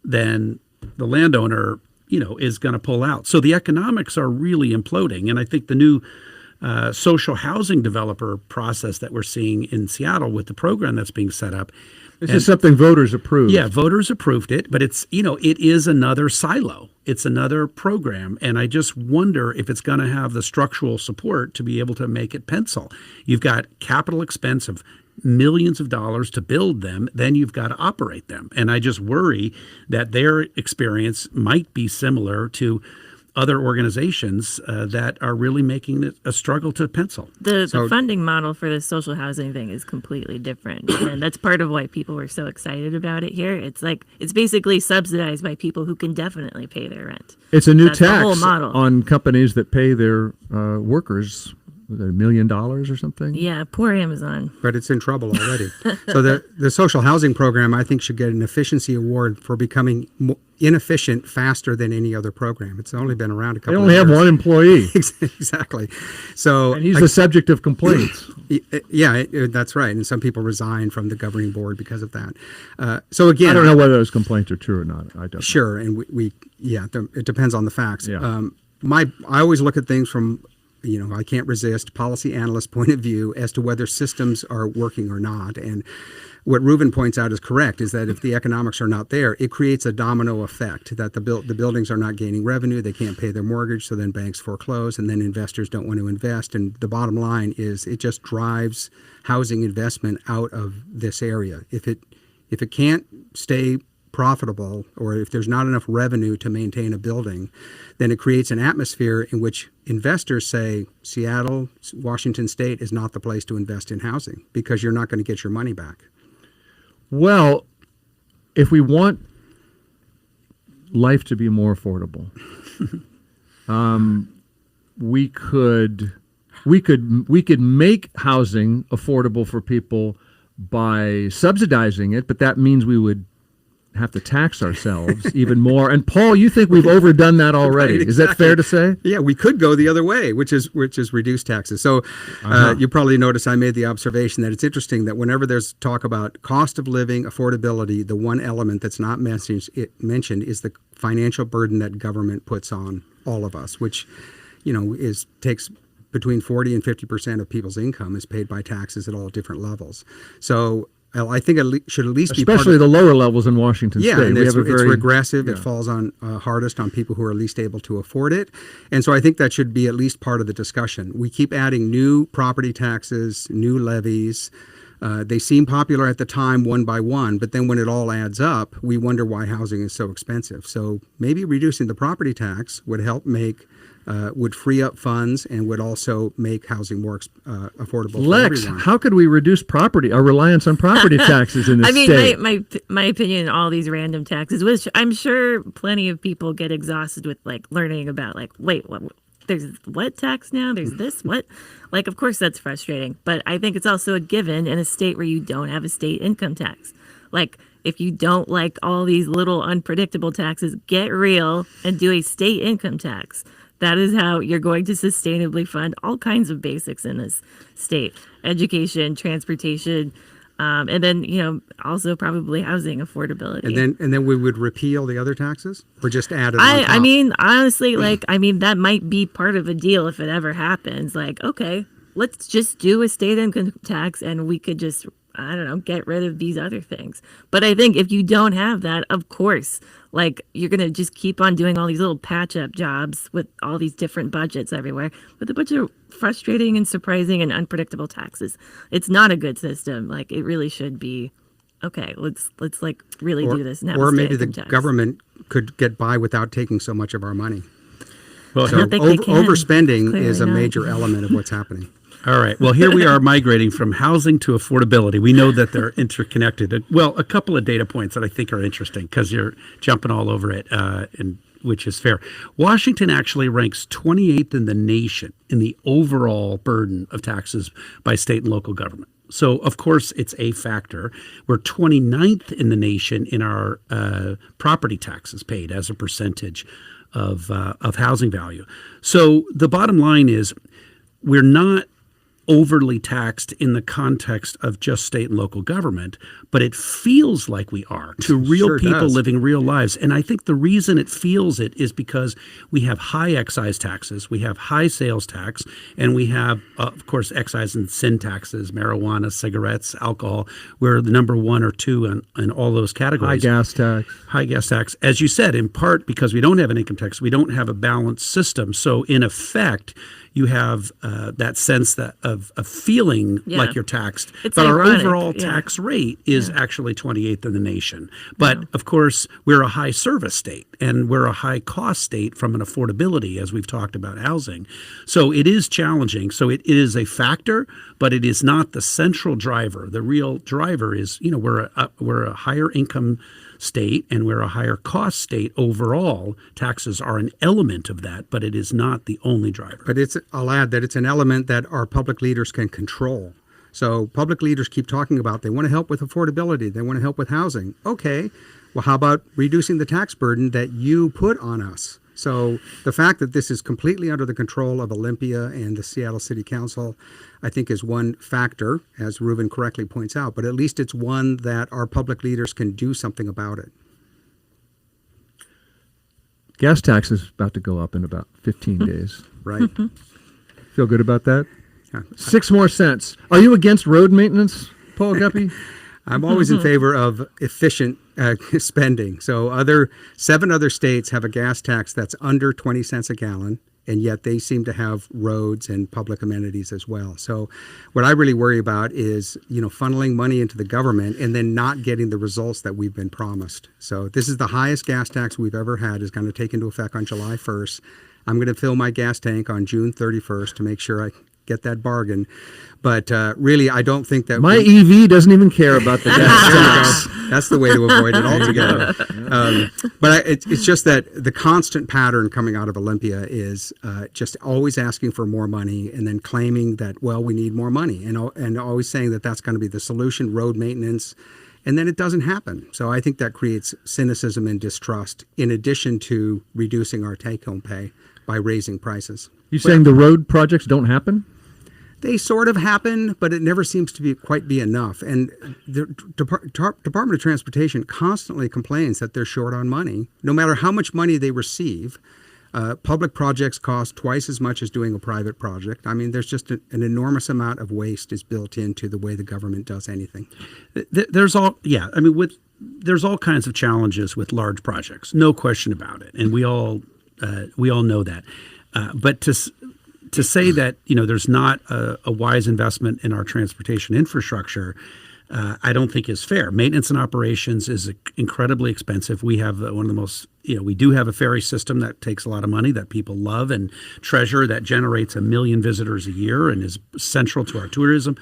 then the landowner, is going to pull out. So the economics are really imploding. And I think the new social housing developer process that we're seeing in Seattle with the program that's being set up. This is something voters approved. Yeah, voters approved it, but it's, it is another silo. It's another program. And I just wonder if it's going to have the structural support to be able to make it pencil. You've got capital expense of millions of dollars to build them, then you've got to operate them. And I just worry that their experience might be similar to other organizations that are really making it a struggle to pencil. The funding model for the social housing thing is completely different. And that's part of why people were so excited about it here. It's like, it's basically subsidized by people who can definitely pay their rent. It's a new That's the tax whole model. on companies that pay their workers $1 million or something. Yeah, poor Amazon. But it's in trouble already. So the social housing program, I think, should get an efficiency award for becoming inefficient faster than any other program. It's only been around a couple of years. They only have one employee. Exactly. So and he's the subject of complaints. Yeah, that's right. And some people resign from the governing board because of that. So again, I don't know whether those complaints are true or not. I don't. Sure, and it depends on the facts. Yeah. I always look at things from, I can't resist policy analyst point of view as to whether systems are working or not. And what Reuven points out is correct, is that if the economics are not there, it creates a domino effect that the buildings are not gaining revenue, they can't pay their mortgage, so then banks foreclose, and then investors don't want to invest. And the bottom line is it just drives housing investment out of this area. If it can't stay profitable, or if there's not enough revenue to maintain a building, then it creates an atmosphere in which investors say Seattle, Washington State is not the place to invest in housing because you're not going to get your money back. Well, if we want life to be more affordable, we could make housing affordable for people by subsidizing it, but that means we would have to tax ourselves even more. And Paul, you think we've overdone that already? Right, exactly. Is that fair to say? Yeah, we could go the other way, which is reduce taxes. So you probably noticed I made the observation that it's interesting that whenever there's talk about cost of living, affordability, the one element that's not mentioned is the financial burden that government puts on all of us, which takes between 40 and 50% of people's income is paid by taxes at all different levels. So I think it should at least be especially the lower levels in Washington State. And it's very regressive. Yeah. It falls on hardest on people who are least able to afford it. And so I think that should be at least part of the discussion. We keep adding new property taxes, new levies. They seem popular at the time one by one, but then when it all adds up, we wonder why housing is so expensive. So maybe reducing the property tax would help would free up funds and would also make housing more affordable for Lex, everyone. how could we reduce our reliance on property taxes in this state? I mean, my opinion, all these random taxes, which I'm sure plenty of people get exhausted with, like learning about, like, wait, what? There's what tax now? There's this what? Like, of course, that's frustrating. But I think it's also a given in a state where you don't have a state income tax. Like, if you don't like all these little unpredictable taxes, get real and do a state income tax. That is how you're going to sustainably fund all kinds of basics in this state: education, transportation, and then also probably housing affordability. And then we would repeal the other taxes, or just add it on top? I mean, honestly, that might be part of a deal if it ever happens. Like, okay, let's just do a state income tax, and we could just, I don't know, get rid of these other things. But I think if you don't have that, of course, like, you're going to just keep on doing all these little patch-up jobs with all these different budgets everywhere with a bunch of frustrating and surprising and unpredictable taxes. It's not a good system. Like, it really should be, okay, let's like really do this now. Or maybe the government could get by without taking so much of our money. Well, so overspending is a major element of what's happening. All right. Well, here we are migrating from housing to affordability. We know that they're interconnected. Well, a couple of data points that I think are interesting because you're jumping all over it, which is fair. Washington actually ranks 28th in the nation in the overall burden of taxes by state and local government. So, of course, it's a factor. We're 29th in the nation in our property taxes paid as a percentage of housing value. So the bottom line is we're not overly taxed in the context of just state and local government, but it feels like we are to real people living real lives. And I think the reason it feels it is because we have high excise taxes, we have high sales tax, and we have, of course, excise and sin taxes, marijuana, cigarettes, alcohol. We're the number 1 or 2 in all those categories. High gas tax. As you said, in part because we don't have an income tax, we don't have a balanced system. So in effect, you have that sense of feeling like you're taxed. It's but ironic. Our overall tax rate is actually 28th in the nation. But of course, we're a high service state and we're a high cost state from an affordability, as we've talked about housing. So it is challenging. So it is a factor, but it is not the central driver. The real driver is, we're a higher income state and we're a higher cost state overall. Taxes are an element of that, but it is not the only driver. But I'll add that it's an element that our public leaders can control. So public leaders keep talking about they want to help with affordability, they want to help with housing. Okay, well, how about reducing the tax burden that you put on us? So the fact that this is completely under the control of Olympia and the Seattle City Council, I think is one factor, as Reuven correctly points out, but at least it's one that our public leaders can do something about it. Gas tax is about to go up in about 15 days. Right. Feel good about that? 6 more cents. Are you against road maintenance, Paul Guppy? I'm always in favor of efficient spending. So 7 other states have a gas tax that's under 20 cents a gallon, and yet they seem to have roads and public amenities as well. So what I really worry about is, funneling money into the government and then not getting the results that we've been promised. So this is the highest gas tax we've ever had, is going to take into effect on July 1st. I'm going to fill my gas tank on June 31st to make sure I get that bargain. But really, I don't think that my EV doesn't even care about the gas tax. That's the way to avoid it altogether. But it's just that the constant pattern coming out of Olympia is just always asking for more money and then claiming that, well, we need more money, and always saying that that's going to be the solution, road maintenance, and then it doesn't happen. So I think that creates cynicism and distrust, in addition to reducing our take-home pay by raising prices. You saying the road projects don't happen? They sort of happen, but it never seems to quite be enough. And the Department of Transportation constantly complains that they're short on money. No matter how much money they receive, public projects cost twice as much as doing a private project. I mean, there's just an enormous amount of waste is built into the way the government does anything. There's all kinds of challenges with large projects, no question about it, and we all know that. But to say that there's not a wise investment in our transportation infrastructure, I don't think is fair. Maintenance and operations is incredibly expensive. We have one of the most, we do have a ferry system that takes a lot of money that people love and treasure, that generates 1 million visitors a year and is central to our tourism.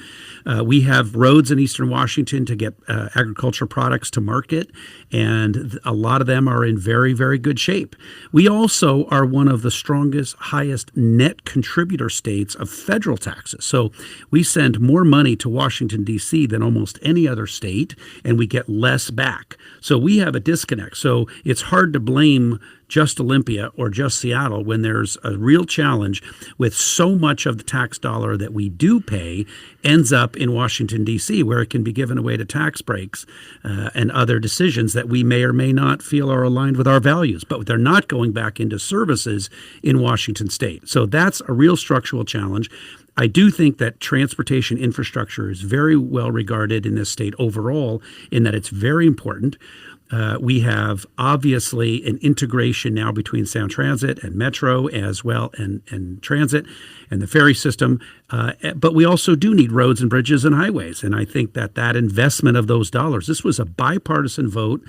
We have roads in Eastern Washington to get agricultural products to market, and a lot of them are in very, very good shape. We also are one of the strongest, highest net contributor states of federal taxes. So we send more money to Washington, D.C. than almost any other state, and we get less back. So we have a disconnect. So it's hard to blame just Olympia or just Seattle when there's a real challenge with so much of the tax dollar that we do pay ends up in Washington, D.C., where it can be given away to tax breaks and other decisions that we may or may not feel are aligned with our values. But they're not going back into services in Washington state. So that's a real structural challenge. I do think that transportation infrastructure is very well regarded in this state overall, in that it's very important. We have obviously an integration now between Sound Transit and Metro as well, and transit and the ferry system. But we also do need roads and bridges and highways. And I think that investment of those dollars, this was a bipartisan vote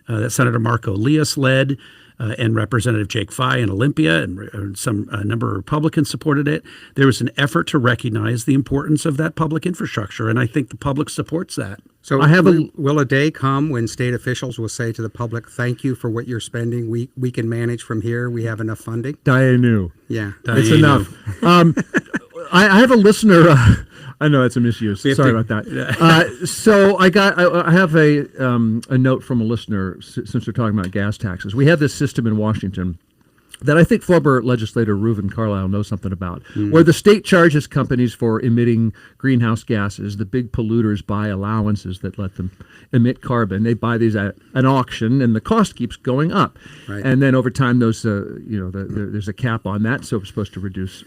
that Senator Marco Elias led, and Representative Jake Fye in Olympia, and a number of Republicans supported it. There was an effort to recognize the importance of that public infrastructure, and I think the public supports that. So will a day come when state officials will say to the public, thank you for what you're spending. We can manage from here. We have enough funding. Dianu. Yeah. It's enough. I have a listener. I know it's a misuse. Sorry about that. So I have a note from a listener, since we're talking about gas taxes. We have this system in Washington that I think former legislator Reuven Carlyle knows something about, where the state charges companies for emitting greenhouse gases. The big polluters buy allowances that let them emit carbon. They buy these at an auction, and the cost keeps going up. Right. And then over time, there's a cap on that, so it's supposed to reduce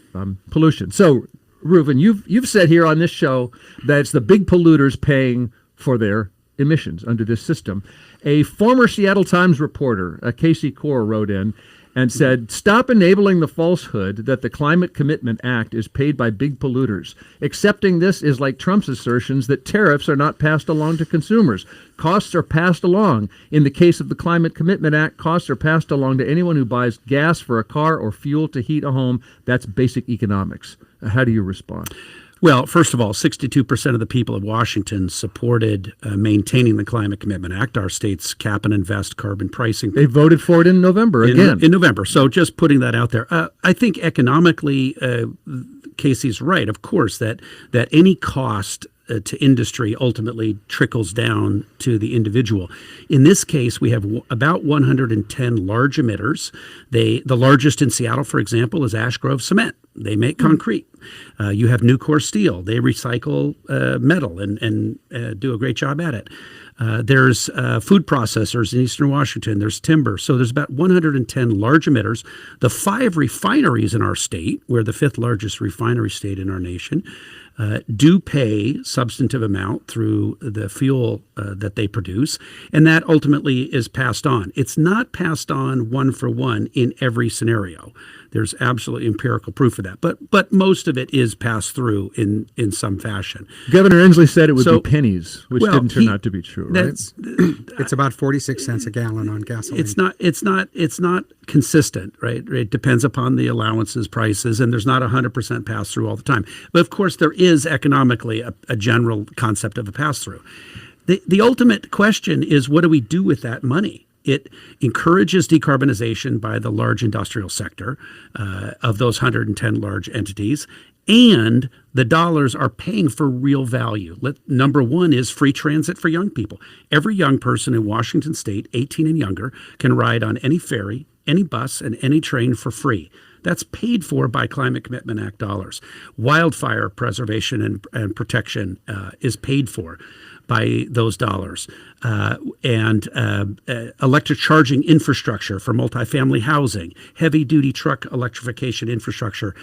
pollution. So, Reuven, you've said here on this show that it's the big polluters paying for their emissions under this system. A former Seattle Times reporter, Casey Core, wrote in and said, stop enabling the falsehood that the Climate Commitment Act is paid by big polluters. Accepting this is like Trump's assertions that tariffs are not passed along to consumers. Costs are passed along. In the case of the Climate Commitment Act, costs are passed along to anyone who buys gas for a car or fuel to heat a home. That's basic economics. How do you respond? Well, first of all, 62% of the people of Washington supported maintaining the Climate Commitment Act, our state's cap and invest carbon pricing. They voted for it in November again. In November. So just putting that out there. I think economically, Casey's right, of course, that any cost to industry ultimately trickles down to the individual. In this case, we have about 110 large emitters. The largest in Seattle, for example, is Ash Grove Cement. They make concrete. You have Nucor Steel. They recycle metal and do a great job at it. There's food processors in Eastern Washington. There's timber. So there's about 110 large emitters. The 5 refineries in our state, we're the 5th largest refinery state in our nation. do pay substantive amount through the fuel that they produce, and that ultimately is passed on. It's not passed on one for one in every scenario. There's absolutely empirical proof of that, but most of it is passed through in some fashion. Governor Inslee said it would be pennies, which didn't turn out to be true, right? It's about 46 cents a gallon on gasoline. It's not consistent, right? It depends upon the allowances, prices, and there's not 100% pass through all the time. But of course, there is economically a general concept of a pass through. The ultimate question is, what do we do with that money? It encourages decarbonization by the large industrial sector of those 110 large entities, and the dollars are paying for real value. Number one is free transit for young people. Every young person in Washington State, 18 and younger, can ride on any ferry, any bus, and any train for free. That's paid for by Climate Commitment Act dollars. Wildfire preservation and protection is paid for by those dollars. And electric charging infrastructure for multifamily housing, heavy-duty truck electrification infrastructure,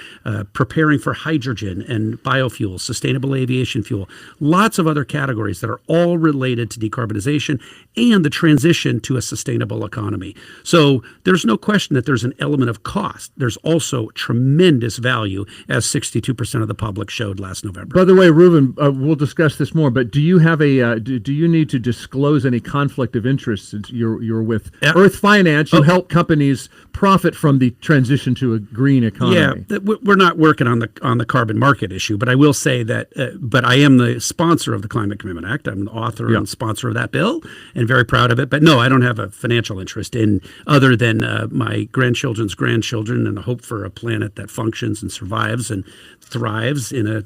preparing for hydrogen and biofuels, sustainable aviation fuel, lots of other categories that are all related to decarbonization and the transition to a sustainable economy. So there's no question that there's an element of cost. There's also tremendous value, as 62% of the public showed last November. By the way, Reuven, we'll discuss this more, but do you have do you need to disclose any conflict of interest? You're with Earth Finance. You help companies profit from the transition to a green economy. Yeah, we're not working on the carbon market issue, but I will say that. But I am the sponsor of the Climate Commitment Act. I'm the author and sponsor of that bill, and very proud of it. But no, I don't have a financial interest in other than my grandchildren's grandchildren and the hope for a planet that functions and survives and thrives in a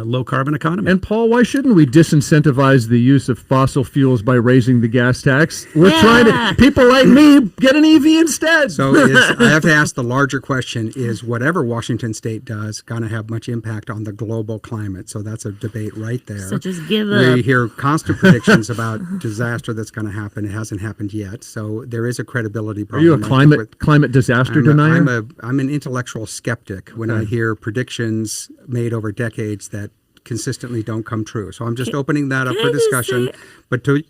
low carbon economy. And Paul, why shouldn't we disincentivize the use of fossil fuels by raising the gas tax? We're trying to, people like me, get an EV instead. So I have to ask the larger question, is whatever Washington State does going to have much impact on the global climate? So that's a debate right there. So just give We up. hear constant predictions about disaster that's going to happen. It hasn't happened yet. So there is a credibility Are problem. you a climate disaster denier? I'm an intellectual skeptic when I hear predictions made over decades that consistently don't come true. So I'm just opening that up for discussion. But to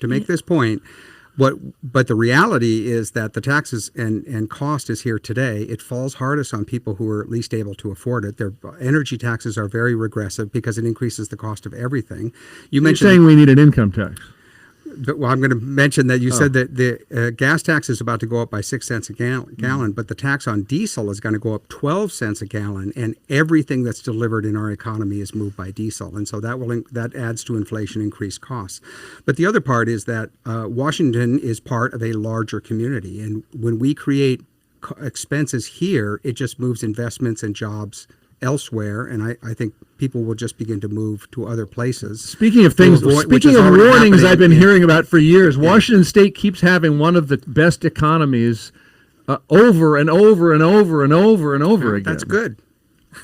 make this point, but the reality is that the taxes and cost is here today. It falls hardest on people who are at least able to afford it. Their energy taxes are very regressive because it increases the cost of everything. You're saying we need an income tax. Well, I'm going to mention that you said that the gas tax is about to go up by 6 cents a gallon, but the tax on diesel is going to go up 12 cents a gallon, and everything that's delivered in our economy is moved by diesel, and so that adds to inflation, increased costs. But the other part is that Washington is part of a larger community, and when we create expenses here, it just moves investments and jobs elsewhere, and I think people will just begin to move to other places. Speaking of things, speaking of warnings I've been hearing about for years, Washington State keeps having one of the best economies over and over and over and over and over again. That's good.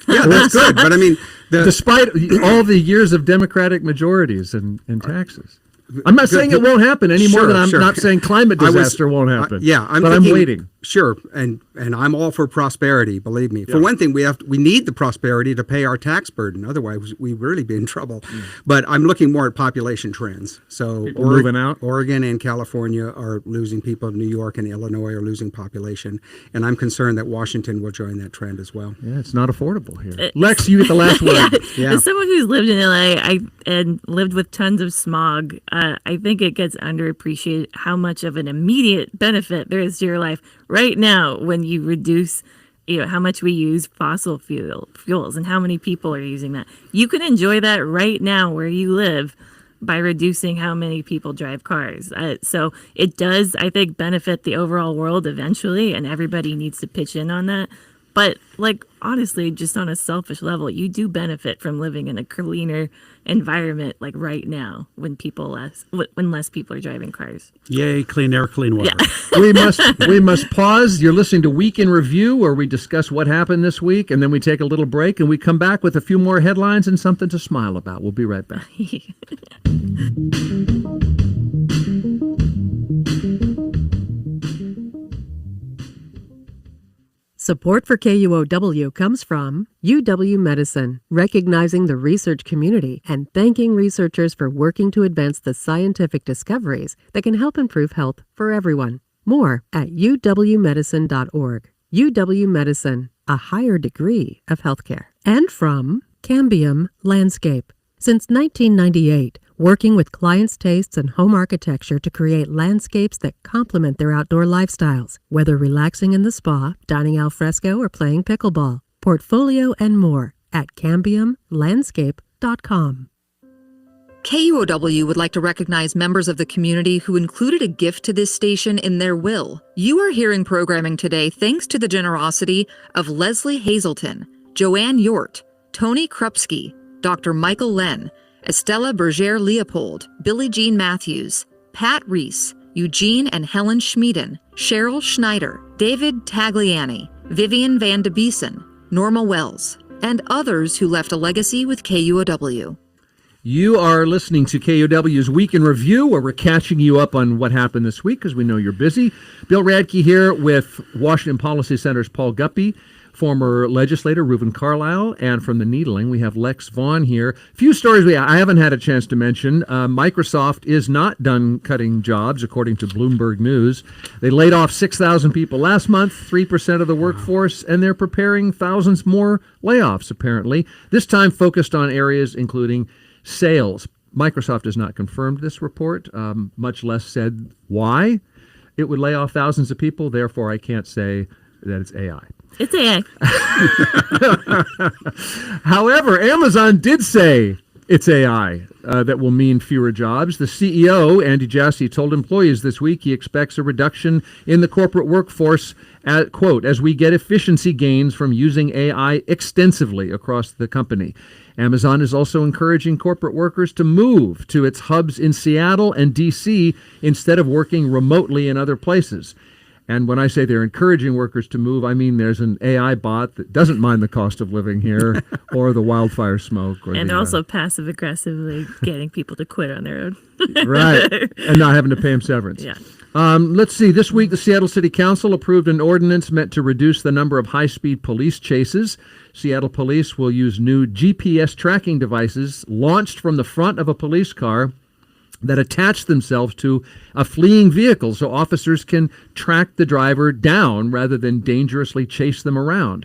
Yeah, that's good. But I mean, despite all the years of Democratic majorities and taxes. I'm not saying it won't happen any more than I'm not saying climate disaster won't happen. I'm waiting. Sure, and I'm all for prosperity. Believe me. For one thing, we need the prosperity to pay our tax burden. Otherwise, we really be in trouble. But I'm looking more at population trends. So moving out. Oregon and California are losing people. New York and Illinois are losing population, and I'm concerned that Washington will join that trend as well. Yeah, it's not affordable here. Lex, you get the last word. As someone who's lived in LA and lived with tons of smog, I think it gets underappreciated how much of an immediate benefit there is to your life right now when you reduce how much we use fossil fuels and how many people are using that. You can enjoy that right now where you live by reducing how many people drive cars. So it does, I think, benefit the overall world eventually, and everybody needs to pitch in on that. But honestly, just on a selfish level, you do benefit from living in a cleaner environment right now when less people are driving cars. Yay, clean air, clean water. Yeah. we must pause. You're listening to Week in Review, where we discuss what happened this week, and then we take a little break, and we come back with a few more headlines and something to smile about. We'll be right back. Support for KUOW comes from UW Medicine, recognizing the research community and thanking researchers for working to advance the scientific discoveries that can help improve health for everyone. More at uwmedicine.org. UW Medicine, a higher degree of healthcare. And from Cambium Landscape. Since 1998, working with clients' tastes and home architecture to create landscapes that complement their outdoor lifestyles, whether relaxing in the spa, dining al fresco, or playing pickleball. Portfolio and more at cambiumlandscape.com. KUOW would like to recognize members of the community who included a gift to this station in their will. You are hearing programming today thanks to the generosity of Leslie Hazelton, Joanne Yort, Tony Krupski, Dr. Michael Len, Estella Berger Leopold, Billie Jean Matthews, Pat Reese, Eugene and Helen Schmieden, Cheryl Schneider, David Tagliani, Vivian Van de Beesen, Norma Wells, and others who left a legacy with KUOW. You are listening to KUOW's Week in Review, where we're catching you up on what happened this week because we know you're busy. Bill Radke here with Washington Policy Center's Paul Guppy, former legislator Reuven Carlyle, and from the Needling, we have Lex Vaughn here. A few stories I haven't had a chance to mention. Microsoft is not done cutting jobs, according to Bloomberg News. They laid off 6,000 people last month, 3% of the workforce, and they're preparing thousands more layoffs, apparently, this time focused on areas including sales. Microsoft has not confirmed this report, much less said why it would lay off thousands of people. Therefore, I can't say that it's AI. It's AI. However, Amazon did say it's AI that will mean fewer jobs. The CEO, Andy Jassy, told employees this week he expects a reduction in the corporate workforce, quote, as we get efficiency gains from using AI extensively across the company. Amazon is also encouraging corporate workers to move to its hubs in Seattle and D.C. instead of working remotely in other places. And when I say they're encouraging workers to move, I mean there's an AI bot that doesn't mind the cost of living here or the wildfire smoke. And they're also passive aggressively getting people to quit on their own. Right. And not having to pay them severance. Yeah. Let's see. This week, the Seattle City Council approved an ordinance meant to reduce the number of high-speed police chases. Seattle police will use new GPS tracking devices launched from the front of a police car that attach themselves to a fleeing vehicle so officers can track the driver down rather than dangerously chase them around.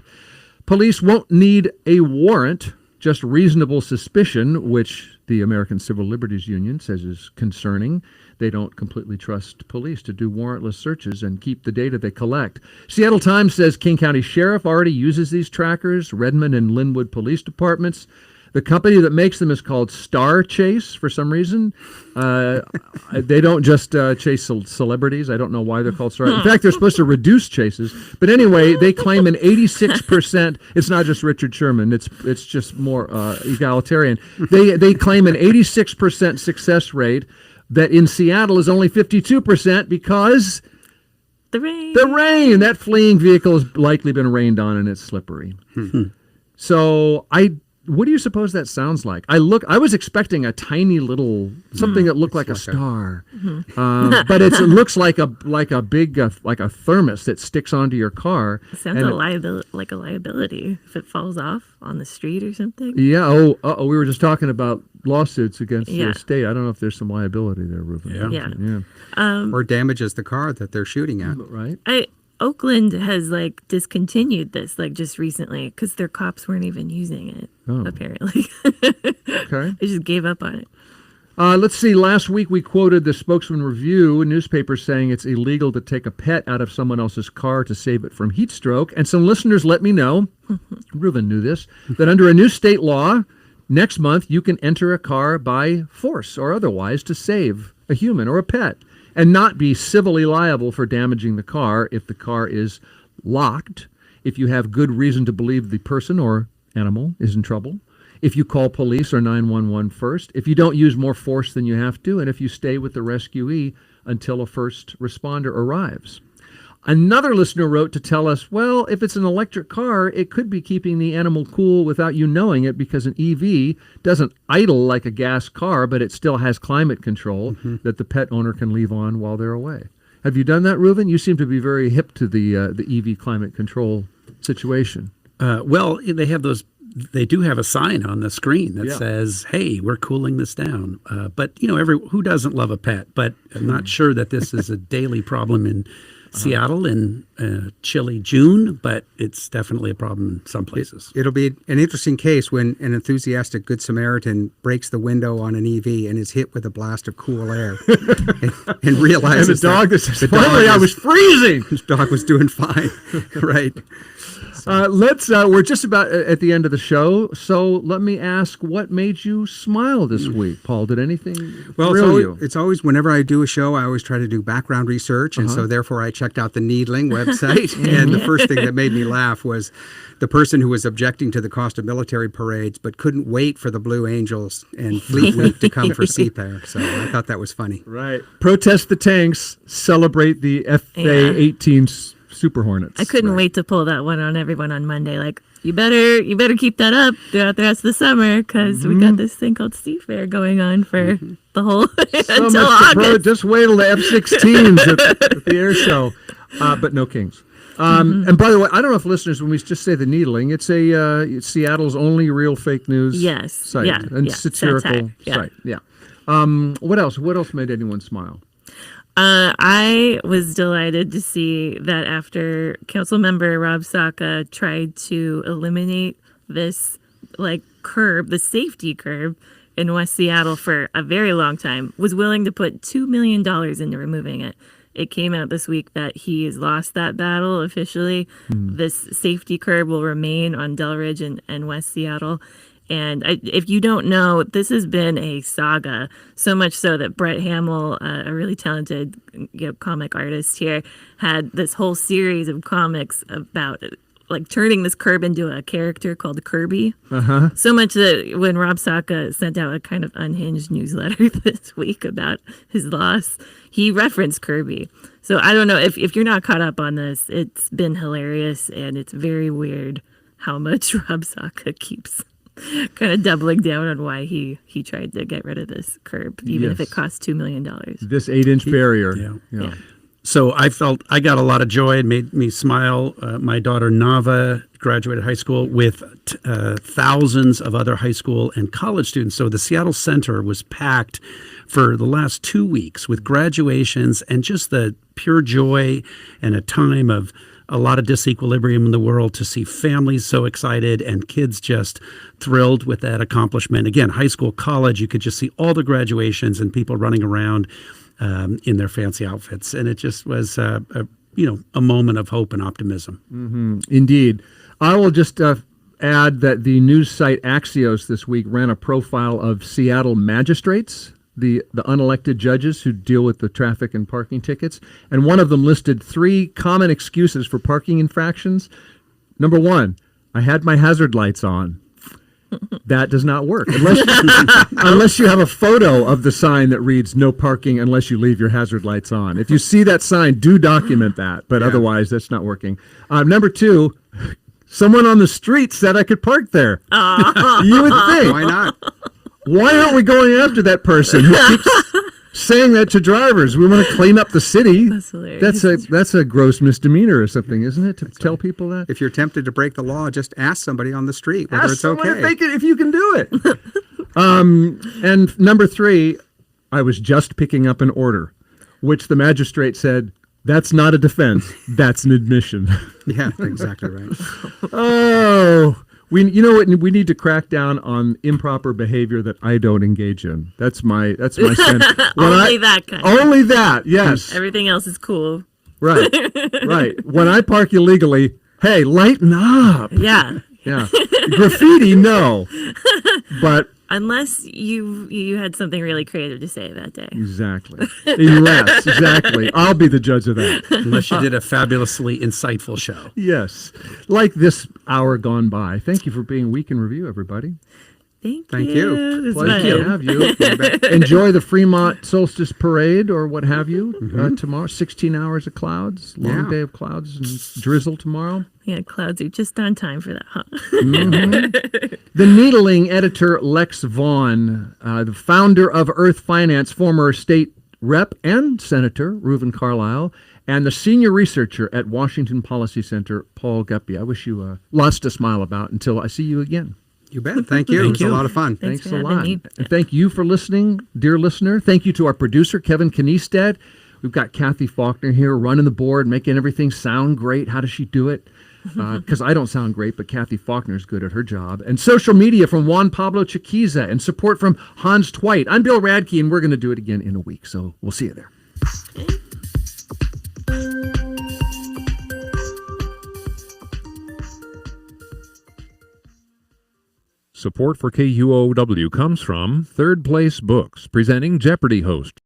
Police won't need a warrant, just reasonable suspicion, which the American Civil Liberties Union says is concerning. They don't completely trust police to do warrantless searches and keep the data they collect. Seattle Times says King County Sheriff already uses these trackers, Redmond and Linwood police departments. The company that makes them is called Star Chase for some reason. They don't just chase celebrities. I don't know why they're called Star. In fact, they're supposed to reduce chases. But anyway, they claim an 86%. It's not just Richard Sherman. It's just more egalitarian. They claim an 86% success rate that in Seattle is only 52% because the rain. That fleeing vehicle has likely been rained on and it's slippery. So what do you suppose that sounds like? I was expecting a tiny little something that looked like a star, but it looks like a big like a thermos that sticks onto your car. It sounds like a liability if it falls off on the street or something. Yeah. We were just talking about lawsuits against the state. I don't know if there's some liability there, Reuven. Yeah. Or damages the car that they're shooting at. Right. Oakland has discontinued this just recently because their cops weren't even using it. Apparently. Okay. They just gave up on it. Let's see. Last week we quoted the Spokesman Review, a newspaper saying it's illegal to take a pet out of someone else's car to save it from heat stroke. And some listeners let me know, Reuven knew this, that under a new state law, next month you can enter a car by force or otherwise to save a human or a pet, and not be civilly liable for damaging the car if the car is locked, if you have good reason to believe the person or animal is in trouble, if you call police or 911 first, if you don't use more force than you have to, and if you stay with the rescuee until a first responder arrives. Another listener wrote to tell us, well, if it's an electric car, it could be keeping the animal cool without you knowing it because an EV doesn't idle like a gas car, but it still has climate control that the pet owner can leave on while they're away. Have you done that, Reuven? You seem to be very hip to the EV climate control situation? Well, they have those. They do have a sign on the screen that Yeah. says, "Hey, we're cooling this down." But who doesn't love a pet? But I'm not sure that this is a daily problem in Seattle in chilly June, but it's definitely a problem in some places. It'll be an interesting case when an enthusiastic Good Samaritan breaks the window on an EV and is hit with a blast of cool air and realizes And the dog that says, "Finally, I was freezing." His dog was doing fine. Right. We're just about at the end of the show, so let me ask, what made you smile this week, Paul? Did anything thrill you? It's always whenever I do a show, I always try to do background research, and so therefore I checked out the Needling website, and the first thing that made me laugh was the person who was objecting to the cost of military parades but couldn't wait for the Blue Angels and Fleet Week to come for CPAC. So I thought that was funny. Right. Protest the tanks, celebrate the FA-18 Super Hornets. I couldn't wait to pull that one on everyone on Monday. Like, you better keep that up throughout the rest of the summer because we got this thing called Seafair going on for the whole So until much August. just wait till the F-16s at the air show, but no Kings. And by the way, I don't know if listeners, when we just say the Needling, it's it's Seattle's only real fake news site and satirical site. Yeah. What else? What else made anyone smile? I was delighted to see that after Councilmember Rob Saka tried to eliminate this curb, the safety curb in West Seattle for a very long time, was willing to put $2 million into removing it. It came out this week that he has lost that battle officially. This safety curb will remain on Delridge and West Seattle. And if you don't know, this has been a saga, so much so that Brett Hamill, a really talented comic artist here, had this whole series of comics about turning this curb into a character called Kirby. So much that when Rob Saka sent out a kind of unhinged newsletter this week about his loss, he referenced Kirby. So I don't know if you're not caught up on this, it's been hilarious and it's very weird how much Rob Saka keeps kind of doubling down on why he tried to get rid of this curb, even if it costs $2 million. This 8-inch barrier. Yeah. So I felt I got a lot of joy. It made me smile. My daughter Nava graduated high school with thousands of other high school and college students. So the Seattle Center was packed for the last 2 weeks with graduations and just the pure joy and a time of a lot of disequilibrium in the world to see families so excited and kids just thrilled with that accomplishment. Again, high school, college, you could just see all the graduations and people running around in their fancy outfits. And it just was a moment of hope and optimism. Indeed. I will just add that the news site Axios this week ran a profile of Seattle magistrates, the unelected judges who deal with the traffic and parking tickets. And one of them listed 3 common excuses for parking infractions. Number 1, I had my hazard lights on. That does not work unless you have a photo of the sign that reads "No parking unless you leave your hazard lights on." If you see that sign, do document that. But otherwise, that's not working. Number 2, someone on the street said I could park there. You would think, why not? Why aren't we going after that person who keeps saying that to drivers? We want to clean up the city. That's hilarious. That's a gross mismisdemeanor or something, isn't it? To tell people that. If you're tempted to break the law, just ask somebody on the street whether Ask it's someone okay. if you can do it. And number 3, I was just picking up an order, which the magistrate said, that's not a defense. That's an admission. Yeah, exactly right. Oh, we need to crack down on improper behavior that I don't engage in. That's my sense. Only that kind. Only that, yes. Everything else is cool. Right. When I park illegally, hey, lighten up. Yeah. Yeah. Graffiti, no. But unless you had something really creative to say that day. Exactly. Unless, exactly. I'll be the judge of that. Unless you did a fabulously insightful show. Yes. Like this hour gone by. Thank you for being Week in Review, everybody. Thank you. Pleasure to have you. Enjoy the Fremont Solstice Parade or what have you tomorrow. 16 hours of clouds. Long day of clouds and drizzle tomorrow. Yeah, clouds are just on time for that, huh? The Needling editor Lex Vaughn, the founder of Earth Finance, former state Rep and Senator Reuven Carlyle, and the senior researcher at Washington Policy Center, Paul Guppy. I wish you lots to smile about until I see you again. You bet. Thank you. It was a lot of fun. Thanks a lot. And thank you for listening, dear listener. Thank you to our producer, Kevin Kniestead. We've got Kathy Faulkner here running the board, making everything sound great. How does she do it? Because I don't sound great, but Kathy Faulkner is good at her job. And social media from Juan Pablo Chiquiza and support from Hans Twite. I'm Bill Radke, and we're going to do it again in a week. So we'll see you there. Support for KUOW comes from Third Place Books, presenting Jeopardy! Host